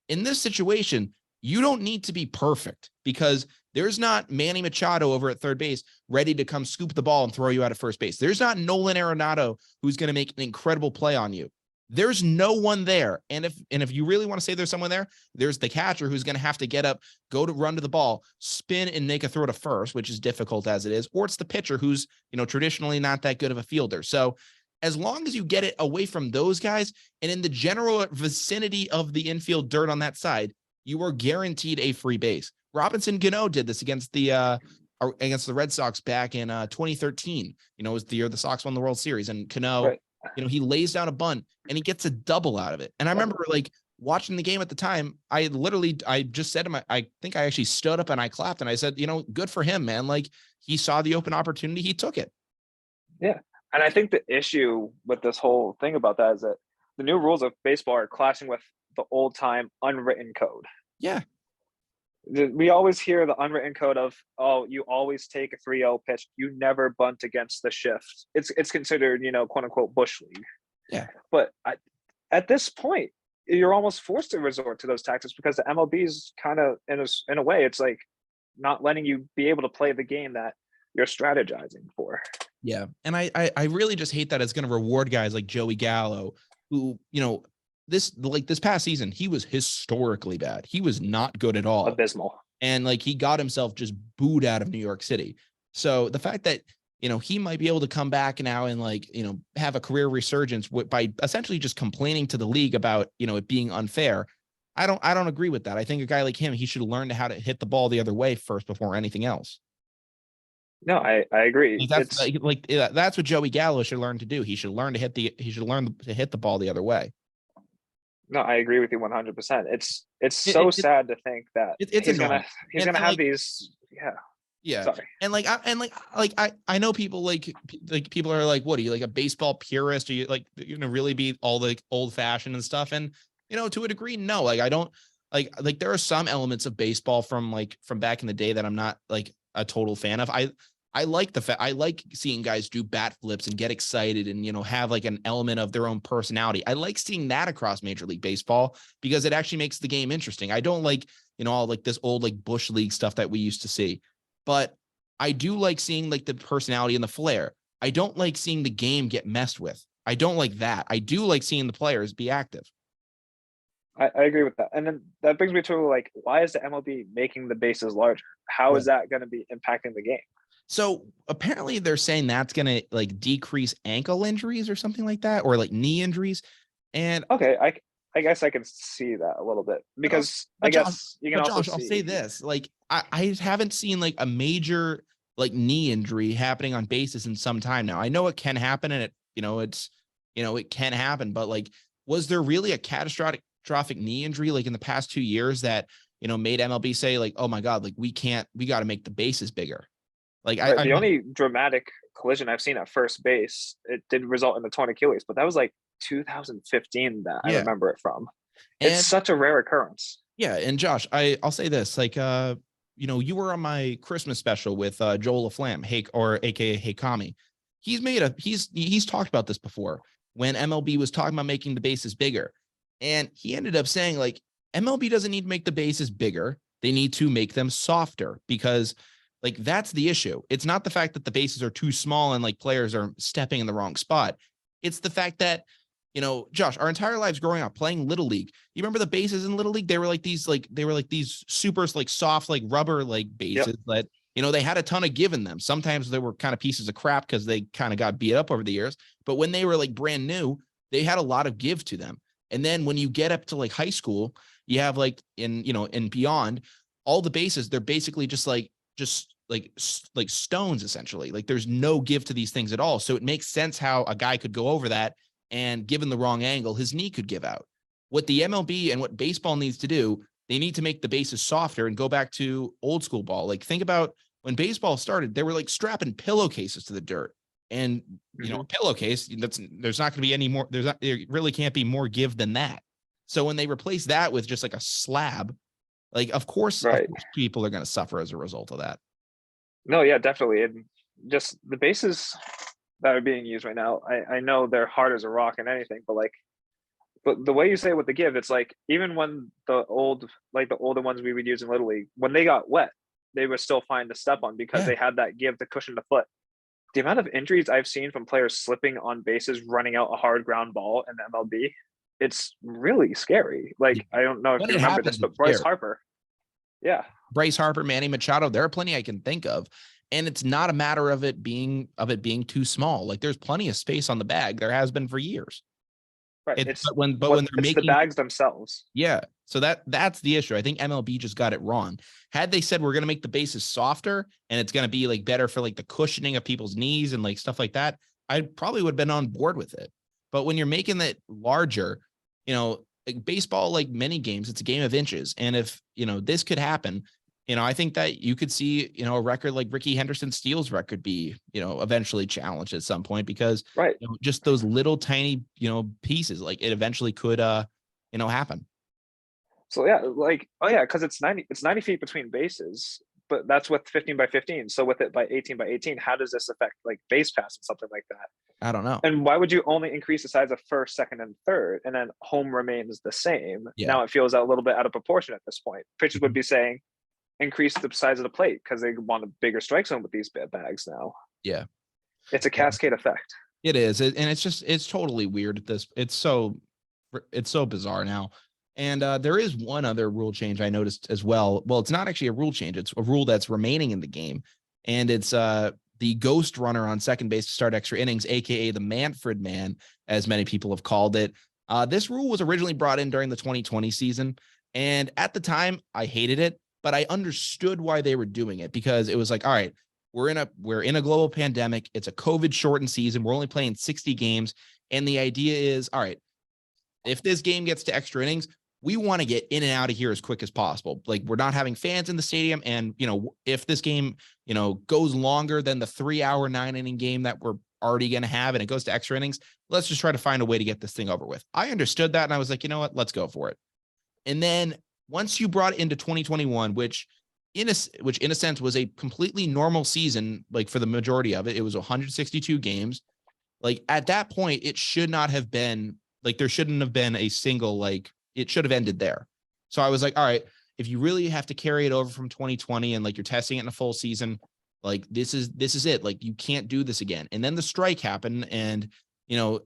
In this situation, you don't need to be perfect because there's not Manny Machado over at third base ready to come scoop the ball and throw you out at first base. There's not Nolan Arenado who's going to make an incredible play on you. There's no one there. And if you really want to say there's someone there, there's the catcher who's going to have to get up, go to run to the ball, spin and make a throw to first, which is difficult as it is, or it's the pitcher who's, traditionally not that good of a fielder. So as long as you get it away from those guys and in the general vicinity of the infield dirt on that side, you are guaranteed a free base. Robinson Cano did this against the Red Sox back in 2013. It was the year the Sox won the World Series, and Cano, he lays down a bunt and he gets a double out of it. And I remember watching the game at the time. I just said to I think I actually stood up and I clapped and I said, good for him, man. Like he saw the open opportunity, he took it. Yeah, and I think the issue with this whole thing about that is that the new rules of baseball are clashing with the old time unwritten code. Yeah. We always hear the unwritten code of, you always take a 3-0 pitch. You never bunt against the shift. It's considered, quote unquote, bush league. Yeah. But at this point, you're almost forced to resort to those tactics because the MLB is kind of, in a way, it's like not letting you be able to play the game that you're strategizing for. Yeah. And I really just hate that it's going to reward guys like Joey Gallo, who, this past season, he was historically bad. He was not good at all. Abysmal. And he got himself just booed out of New York City. So the fact that, he might be able to come back now and have a career resurgence by essentially just complaining to the league about, it being unfair. I don't agree with that. I think a guy like him, he should learn how to hit the ball the other way first before anything else. No, I agree. That's that's what Joey Gallo should learn to do. He should learn to hit the ball the other way. No, I agree with you 100%. It's so sad to think that he's gonna have these. Yeah. Yeah. Sorry. And I know people people are like, what are you, like a baseball purist? Are you really be all old fashioned and stuff? And to a degree, no. I don't like there are some elements of baseball from back in the day that I'm not a total fan of. I like I like seeing guys do bat flips and get excited and, have an element of their own personality. I like seeing that across Major League Baseball because it actually makes the game interesting. I don't like, all this old Bush League stuff that we used to see, but I do like seeing the personality and the flair. I don't like seeing the game get messed with. I don't like that. I do like seeing the players be active. I agree with that. And then that brings me to why is the MLB making the bases larger? How is that going to be impacting the game? So apparently they're saying that's going to decrease ankle injuries or something like that, or knee injuries. And okay, I guess I can see that a little bit because I guess you can also Josh, I'll say this, I haven't seen a major knee injury happening on bases in some time now. I know it can happen and it can happen, but was there really a catastrophic knee injury in the past 2 years that, made MLB say oh my God, we got to make the bases bigger? The only dramatic collision I've seen at first base, it did result in the torn Achilles, but that was 2015 that I remember it from. It's such a rare occurrence. Yeah. And Josh, I'll say this, you were on my Christmas special with Joel LaFlamme, AKA Hey Kami. He's talked about this before when MLB was talking about making the bases bigger. And he ended up saying MLB doesn't need to make the bases bigger. They need to make them softer because that's the issue. It's not the fact that the bases are too small and players are stepping in the wrong spot. It's the fact that, Josh, our entire lives growing up playing Little League. You remember the bases in Little League? They were these super soft rubber bases that, they had a ton of give in them. Sometimes they were kind of pieces of crap because they kind of got beat up over the years. But when they were brand new, they had a lot of give to them. And then when you get up to high school, you have and beyond, all the bases, they're basically just stones essentially. There's no give to these things at all. So it makes sense how a guy could go over that and given the wrong angle, his knee could give out. What the MLB and what baseball needs to do, they need to make the bases softer and go back to old school ball. Like, think about when baseball started, they were like strapping pillowcases to the dirt. And, you know, a pillowcase, there's not going to be any more, there really can't be more give than that. So when they replace that with just like a slab, like, of course people are going to suffer as a result of that. No, yeah, definitely. And just the bases that are being used right now, I know they're hard as a rock and anything, but the way you say with the give, it's like, even when the older ones we would use in Little League, when they got wet, they were still fine to step on because they had that give to cushion the foot. The amount of injuries I've seen from players slipping on bases, running out a hard ground ball in the MLB, it's really scary. Like, I don't know if you remember this, but Bryce Harper. Yeah. Bryce Harper, Manny Machado, there are plenty I can think of. And it's not a matter of it being too small. Like, there's plenty of space on the bag. There has been for years. Right. But when they're making the bags themselves. Yeah. So that's the issue. I think MLB just got it wrong. Had they said, we're going to make the bases softer and it's going to be like better for like the cushioning of people's knees and like stuff like that, I probably would have been on board with it. But when you're making it larger, you know, like baseball, like many games, it's a game of inches. And if, you know, this could happen, you know, I think that you could see, you know, a record like Ricky Henderson Steele's record be, you know, eventually challenged at some point because you know, just those little tiny, you know, pieces, like it eventually could, you know, happen. So yeah, like, oh yeah, because it's 90 feet between bases, but that's with 15 by 15. So with it by 18 by 18, how does this affect like base pass and something like that? I don't know. And why would you only increase the size of first, second, and third, and then home remains the same? Now it feels a little bit out of proportion at this point. Pitchers would be saying, increase the size of the plate because they want a bigger strike zone with these bags now. Yeah. It's a cascade effect. It is. And it's totally weird at this. It's so bizarre now. And there is one other rule change I noticed as well. Well, it's not actually a rule change. It's a rule that's remaining in the game. And it's the ghost runner on second base to start extra innings, AKA the Manfred Man, as many people have called it. This rule was originally brought in during the 2020 season. And at the time, I hated it. But I understood why they were doing it because it was like, all right, we're in a global pandemic. It's a COVID shortened season. We're only playing 60 games. And the idea is, all right, if this game gets to extra innings, we want to get in and out of here as quick as possible. Like, we're not having fans in the stadium. And, you know, if this game, you know, goes longer than the 3-hour 9-inning game that we're already going to have and it goes to extra innings, let's just try to find a way to get this thing over with. I understood that. And I was like, you know what, let's go for it. And then once you brought it into 2021, which in a sense was a completely normal season, like for the majority of it, it was 162 games. Like at that point, it should not have been like, there shouldn't have been a single, like it should have ended there. So I was like, all right, if you really have to carry it over from 2020 and like you're testing it in a full season, like this is it. Like you can't do this again. And then the strike happened and, you know,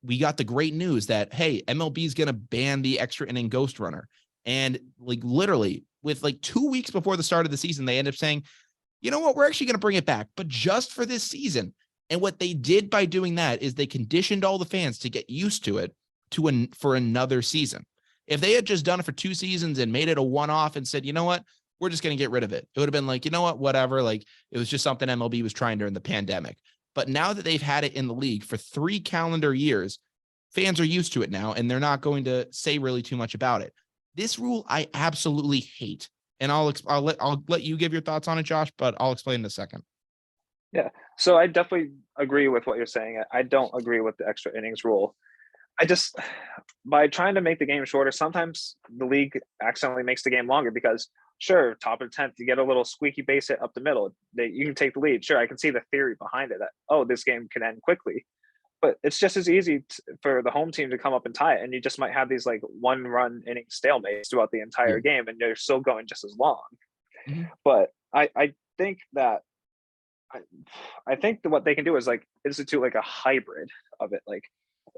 we got the great news that, hey, MLB is going to ban the extra inning ghost runner. And like literally with like 2 weeks before the start of the season, they end up saying, you know what, we're actually going to bring it back, but just for this season. And what they did by doing that is they conditioned all the fans to get used to it for another season. If they had just done it for 2 seasons and made it a one-off and said, you know what, we're just going to get rid of it, it would have been like, you know what, whatever. Like it was just something MLB was trying during the pandemic. But now that they've had it in the league for 3 calendar years, fans are used to it now, and they're not going to say really too much about it. This rule I absolutely hate, and I'll let you give your thoughts on it, Josh, but I'll explain in a second. Yeah, so I definitely agree with what you're saying. I don't agree with the extra innings rule. By trying to make the game shorter, sometimes the league accidentally makes the game longer because, sure, top of the 10th, you get a little squeaky base hit up the middle. You can take the lead. Sure, I can see the theory behind it that, oh, this game can end quickly. But it's just as easy for the home team to come up and tie it. And you just might have these like 1-run inning stalemates throughout the entire game, and you're still going just as long. Mm-hmm. But I think that what they can do is like institute like a hybrid of it. Like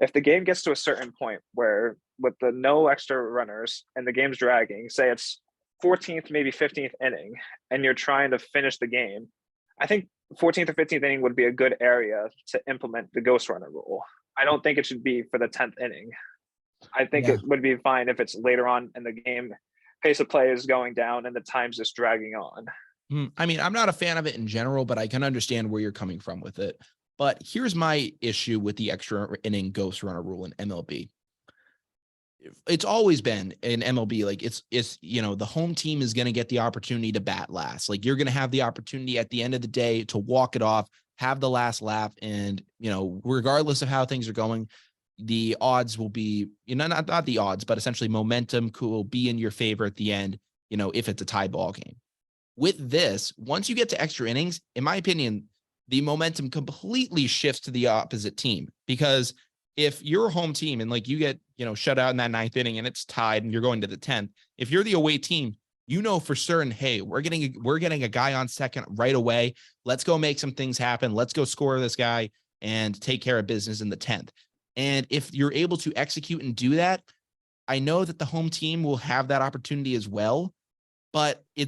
if the game gets to a certain point where with the no extra runners and the game's dragging, say it's 14th, maybe 15th inning, and you're trying to finish the game, I think 14th or 15th inning would be a good area to implement the ghost runner rule. I don't think it should be for the 10th inning. I think it would be fine if it's later on in the game, pace of play is going down and the time's just dragging on. I mean, I'm not a fan of it in general, but I can understand where you're coming from with it. But here's my issue with the extra inning ghost runner rule in MLB. It's always been in MLB, like it's, the home team is going to get the opportunity to bat last. Like you're going to have the opportunity at the end of the day to walk it off, have the last laugh. And, regardless of how things are going, the odds will be, not the odds, but essentially momentum will be in your favor at the end, if it's a tie ball game. With this, once you get to extra innings, in my opinion, the momentum completely shifts to the opposite team, because if you're a home team and like you get, shut out in that 9th inning and it's tied and you're going to the 10th, if you're the away team, for certain, hey, we're getting a guy on second right away. Let's go make some things happen. Let's go score this guy and take care of business in the 10th. And if you're able to execute and do that, I know that the home team will have that opportunity as well, but but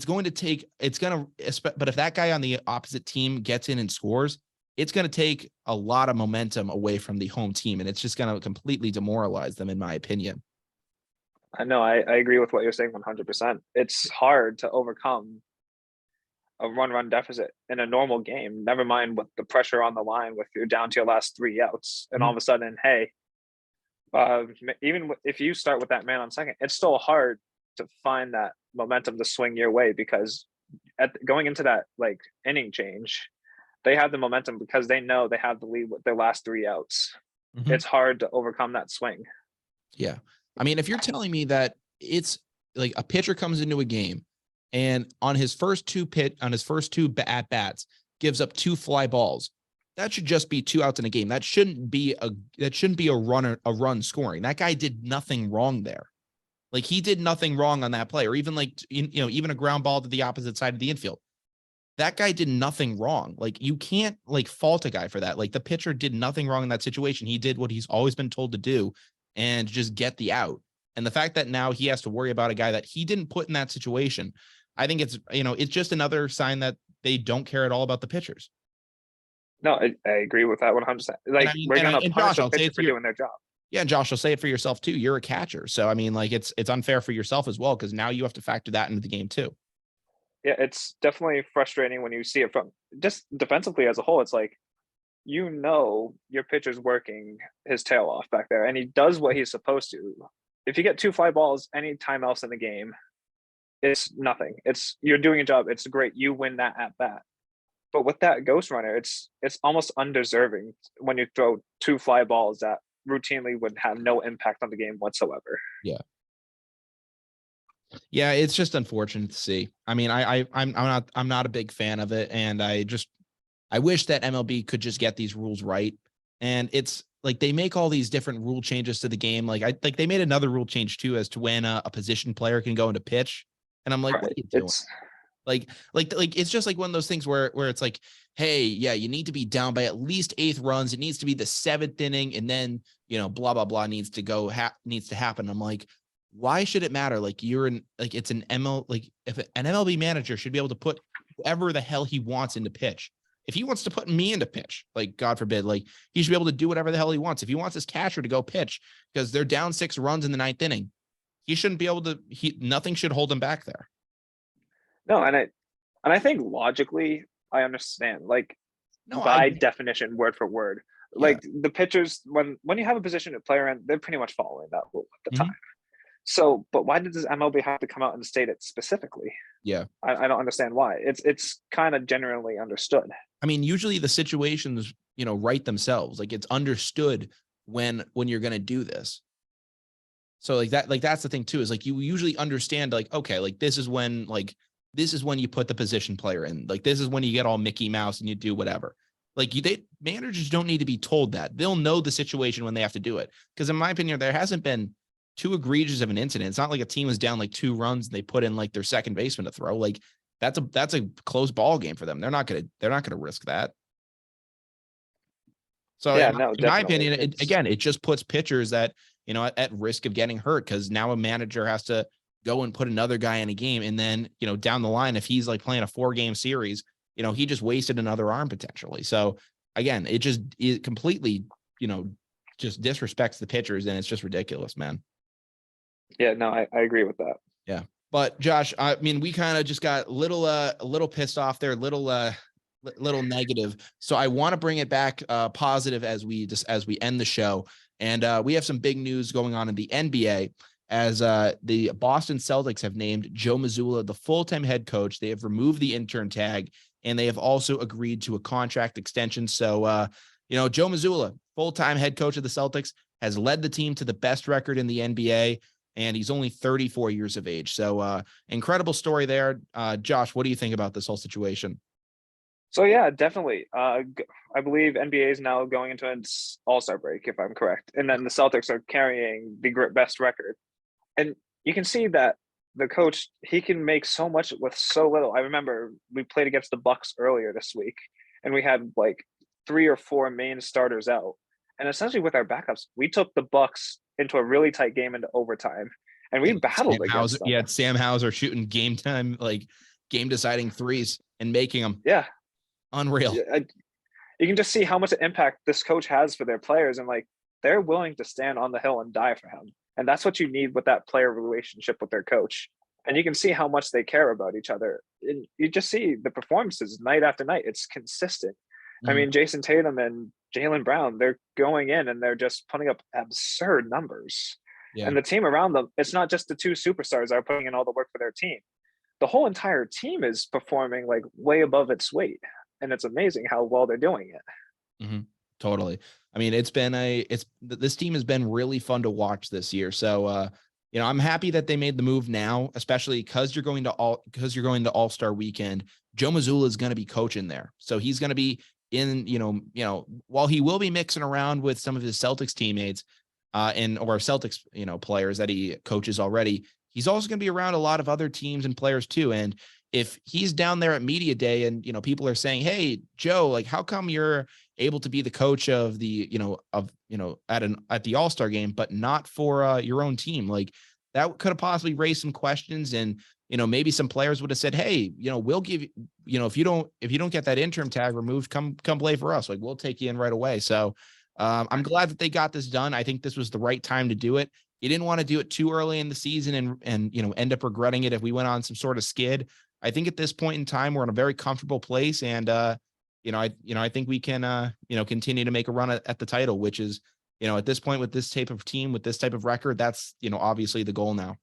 if that guy on the opposite team gets in and scores, it's going to take a lot of momentum away from the home team, and it's just going to completely demoralize them, in my opinion. I know. I agree with what you're saying 100%. It's hard to overcome a run deficit in a normal game, never mind with the pressure on the line with you're down to your last 3 outs. And all of a sudden, hey, even if you start with that man on second, it's still hard to find that momentum to swing your way, because going into that like inning change, they have the momentum because they know they have the lead with their last 3 outs. Mm-hmm. It's hard to overcome that swing. Yeah. I mean, if you're telling me that it's like a pitcher comes into a game and on his first two at bats gives up 2 fly balls, that should just be 2 outs in a game. That shouldn't be a run scoring. That guy did nothing wrong there. Like he did nothing wrong on that play, or even like, even a ground ball to the opposite side of the infield. That guy did nothing wrong. Like you can't like fault a guy for that. Like the pitcher did nothing wrong in that situation. He did what he's always been told to do and just get the out. And the fact that now he has to worry about a guy that he didn't put in that situation, I think it's just another sign that they don't care at all about the pitchers. No, I agree with that 100%. Like we're going to punish a pitcher for doing their job. Yeah, and Josh, I'll say it for yourself too. You're a catcher. So, I mean, like it's unfair for yourself as well, because now you have to factor that into the game too. Yeah, it's definitely frustrating when you see it from just defensively as a whole. It's like, your pitcher's working his tail off back there, and he does what he's supposed to. If you get 2 fly balls anytime else in the game, it's nothing. You're doing a job. It's great. You win that at bat. But with that ghost runner, it's almost undeserving when you throw 2 fly balls that routinely would have no impact on the game whatsoever. Yeah, it's just unfortunate to see. I mean, I'm not a big fan of it, and I wish that MLB could just get these rules right. And it's like they make all these different rule changes to the game. Like they made another rule change too as to when a position player can go into pitch. And I'm like, right. What are you doing? Like it's just like one of those things where it's like, hey, yeah, you need to be down by at least 8th runs. It needs to be the 7th inning, and then blah blah blah needs to happen. I'm like, why should it matter? Like it's an ML, like if an MLB manager should be able to put whoever the hell he wants into pitch. If he wants to put me into pitch, like God forbid, like he should be able to do whatever the hell he wants. If he wants his catcher to go pitch because they're down 6 runs in the 9th inning, he shouldn't be able to. Nothing should hold him back there. No, and I think logically I understand. Like by definition, word for word, like the pitchers when you have a position to player in, they're pretty much following that rule at the time. So, but why did this MLB have to come out and state it specifically? Yeah, I don't understand why. It's kind of generally understood. I mean, usually the situations, write themselves. Like it's understood when you're going to do this. So like that's the thing too, is like you usually understand like, okay, like this is when you put the position player in. Like this is when you get all Mickey Mouse and you do whatever. Like managers don't need to be told that. They'll know the situation when they have to do it. Because in my opinion, there hasn't been too egregious of an incident. It's not like a team was down like 2 runs and they put in like their second baseman to throw. Like that's a close ball game for them. They're not gonna risk that. So in my opinion, it just puts pitchers that at risk of getting hurt, because now a manager has to go and put another guy in a game, and then down the line, if he's like playing a 4-game series, he just wasted another arm potentially. So again, it completely just disrespects the pitchers, and it's just ridiculous, man. Yeah, no, I agree with that. Yeah. But Josh, I mean, we kind of just got a little pissed off there, little negative. So I want to bring it back positive as we end the show. And we have some big news going on in the NBA as the Boston Celtics have named Joe Mazzulla the full-time head coach. They have removed the intern tag, and they have also agreed to a contract extension. So, Joe Mazzulla, full-time head coach of the Celtics, has led the team to the best record in the NBA, and he's only 34 years of age. So incredible story there. Josh, what do you think about this whole situation? So yeah, definitely. I believe NBA is now going into an all-star break, if I'm correct. And then the Celtics are carrying the best record. And you can see that the coach, he can make so much with so little. I remember we played against the Bucks earlier this week, and we had like 3 or 4 main starters out. And essentially with our backups, we took the Bucks into a really tight game into overtime, and we battled against them. Yeah, Sam Hauser shooting game time, like game deciding threes and making them. Yeah. Unreal. You can just see how much impact this coach has for their players, and like they're willing to stand on the hill and die for him. And that's what you need with that player relationship with their coach. And you can see how much they care about each other. And you just see the performances night after night. It's consistent. I mean, Jason Tatum and Jaylen Brown, they're going in and they're just putting up absurd numbers. Yeah. And the team around them, it's not just the 2 superstars that are putting in all the work for their team. The whole entire team is performing like way above its weight. And it's amazing how well they're doing it. Mm-hmm. Totally. I mean, this team has been really fun to watch this year. So, I'm happy that they made the move now, especially because you're going to All-Star weekend. Joe Mazzulla is going to be coaching there. So he's going to be in, while he will be mixing around with some of his Celtics teammates or Celtics, players that he coaches already, he's also going to be around a lot of other teams and players too. And if he's down there at media day and, people are saying, hey, Joe, like, how come you're able to be the coach of the, at the All-Star game, but not for your own team? Like, that could have possibly raised some questions. And, maybe some players would have said, hey, we'll give you, if you don't get that interim tag removed, come play for us. Like, we'll take you in right away. So I'm glad that they got this done. I think this was the right time to do it. You didn't want to do it too early in the season and end up regretting it if we went on some sort of skid. I think at this point in time, we're in a very comfortable place. And, I think we can, continue to make a run at the title, which is, at this point with this type of team, with this type of record, that's, obviously the goal now.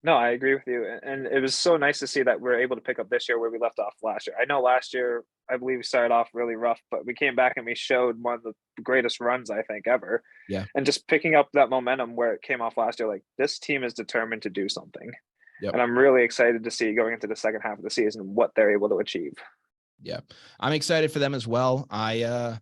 No, I agree with you. And it was so nice to see that we're able to pick up this year where we left off last year. I know last year, I believe we started off really rough, but we came back and we showed one of the greatest runs, I think, ever. Yeah. And just picking up that momentum where it came off last year, like this team is determined to do something. Yep. And I'm really excited to see going into the second half of the season what they're able to achieve. Yeah, I'm excited for them as well. I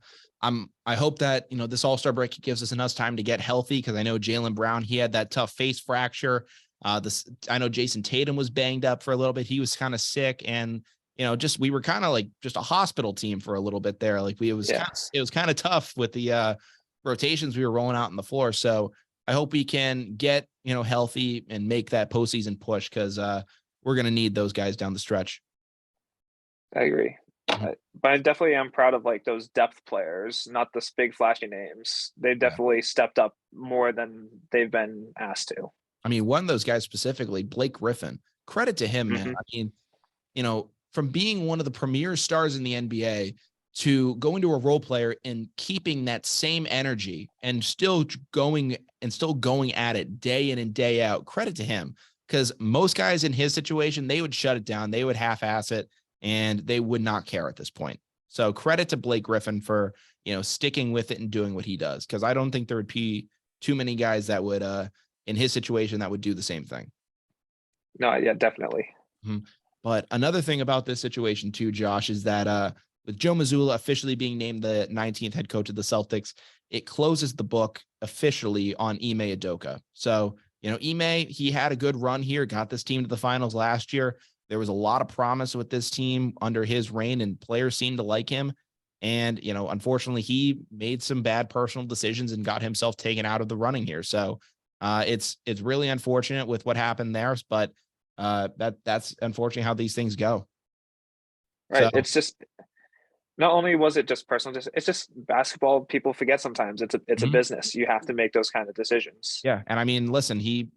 hope that, this All-Star break gives us enough time to get healthy, because I know Jaylen Brown, he had that tough face fracture. I know Jason Tatum was banged up for a little bit. He was kind of sick, and we were kind of like just a hospital team for a little bit there. Like it was kind of tough with the rotations we were rolling out on the floor. So I hope we can get healthy and make that postseason push, because we're going to need those guys down the stretch. I agree. But I definitely am proud of like those depth players, not the big flashy names. They definitely stepped up more than they've been asked to. I mean, one of those guys specifically, Blake Griffin, credit to him, man. I mean, from being one of the premier stars in the NBA to going to a role player and keeping that same energy and still going at it day in and day out, credit to him. Because most guys in his situation, they would shut it down. They would half-ass it, and they would not care at this point. So credit to Blake Griffin for, sticking with it and doing what he does. Because I don't think there would be too many guys that would, in his situation, that would do the same thing. No, yeah, definitely. Mm-hmm. But another thing about this situation too, Josh, is that with Joe Mazzulla officially being named the 19th head coach of the Celtics, it closes the book officially on Ime Udoka. So, Ime, he had a good run here, got this team to the finals last year. There was a lot of promise with this team under his reign, and players seemed to like him. And, unfortunately, he made some bad personal decisions and got himself taken out of the running here. So it's really unfortunate with what happened there, but that's unfortunately how these things go. Right. So, it's just, not only was it just personal, it's just basketball. People forget sometimes it's a business. You have to make those kind of decisions. Yeah. And I mean, listen, he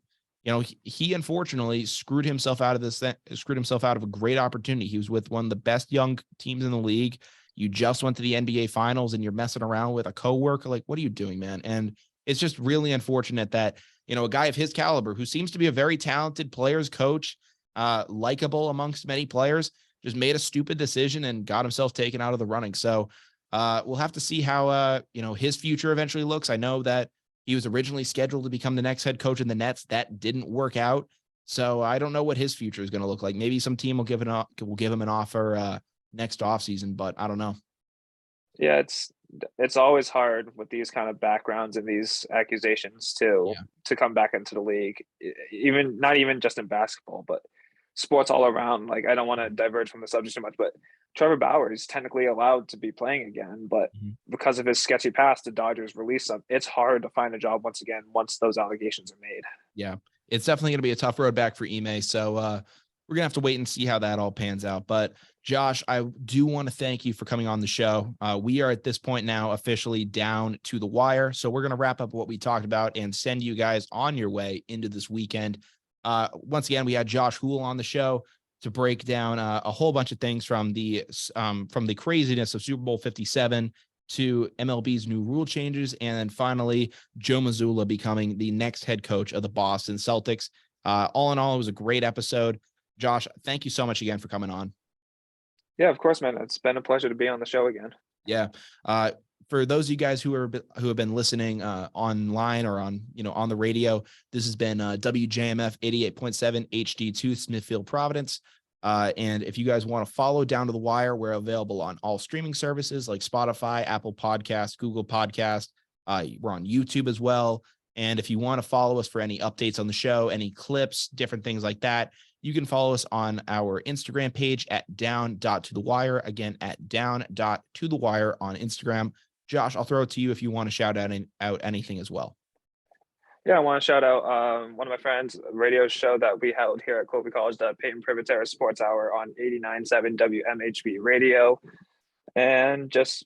he unfortunately screwed himself out of a great opportunity. He was with one of the best young teams in the league. You just went to the NBA finals and you're messing around with a coworker. Like, what are you doing, man? And it's just really unfortunate that, a guy of his caliber, who seems to be a very talented players coach, likable amongst many players, just made a stupid decision and got himself taken out of the running. So we'll have to see how, his future eventually looks. I know that he was originally scheduled to become the next head coach in the Nets. That didn't work out. So I don't know what his future is going to look like. Maybe some team will give him an offer next offseason, but I don't know. Yeah, it's always hard with these kind of backgrounds and these accusations too, to come back into the league. Even not even just in basketball, but sports all around. Like, I don't want to diverge from the subject too much, but Trevor Bauer is technically allowed to be playing again, but because of his sketchy past, the Dodgers released him. It's hard to find a job once again once those allegations are made. Yeah, it's definitely going to be a tough road back for Ime. So we're going to have to wait and see how that all pans out. But Josh, I do want to thank you for coming on the show. We are at this point now officially down to the wire. So we're going to wrap up what we talked about and send you guys on your way into this weekend. Once again, we had Josh Houle on the show to break down a whole bunch of things from the craziness of Super Bowl 57 to MLB's new rule changes. And then finally, Joe Mazzulla becoming the next head coach of the Boston Celtics. All in all, it was a great episode. Josh, thank you so much again for coming on. Yeah, of course, man. It's been a pleasure to be on the show again. Yeah. For those of you guys who have been listening online or on the radio, this has been WJMF 88.7 HD2 Smithfield, Providence. And if you guys want to follow Down to the Wire, we're available on all streaming services like Spotify, Apple Podcast, Google Podcast. We're on YouTube as well. And if you want to follow us for any updates on the show, any clips, different things like that, you can follow us on our Instagram page at down.tothewire. Again, at down.tothewire on Instagram. Josh, I'll throw it to you if you want to shout out anything as well. Yeah, I want to shout out one of my friends' radio show that we held here at Colby College, the Peyton Privatera Sports Hour on 89.7 WMHB Radio. And just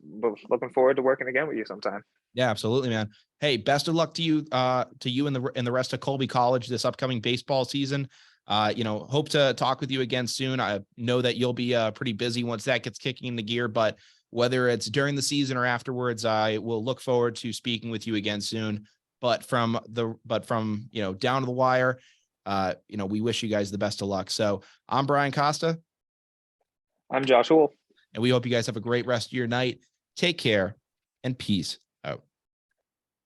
looking forward to working again with you sometime. Yeah, absolutely, man. Hey, best of luck to you and the rest of Colby College this upcoming baseball season. Hope to talk with you again soon. I know that you'll be pretty busy once that gets kicking into gear, but whether it's during the season or afterwards, I will look forward to speaking with you again soon. But from Down to the Wire, we wish you guys the best of luck. So I'm Brian Costa. I'm Josh Houle. And we hope you guys have a great rest of your night. Take care and peace.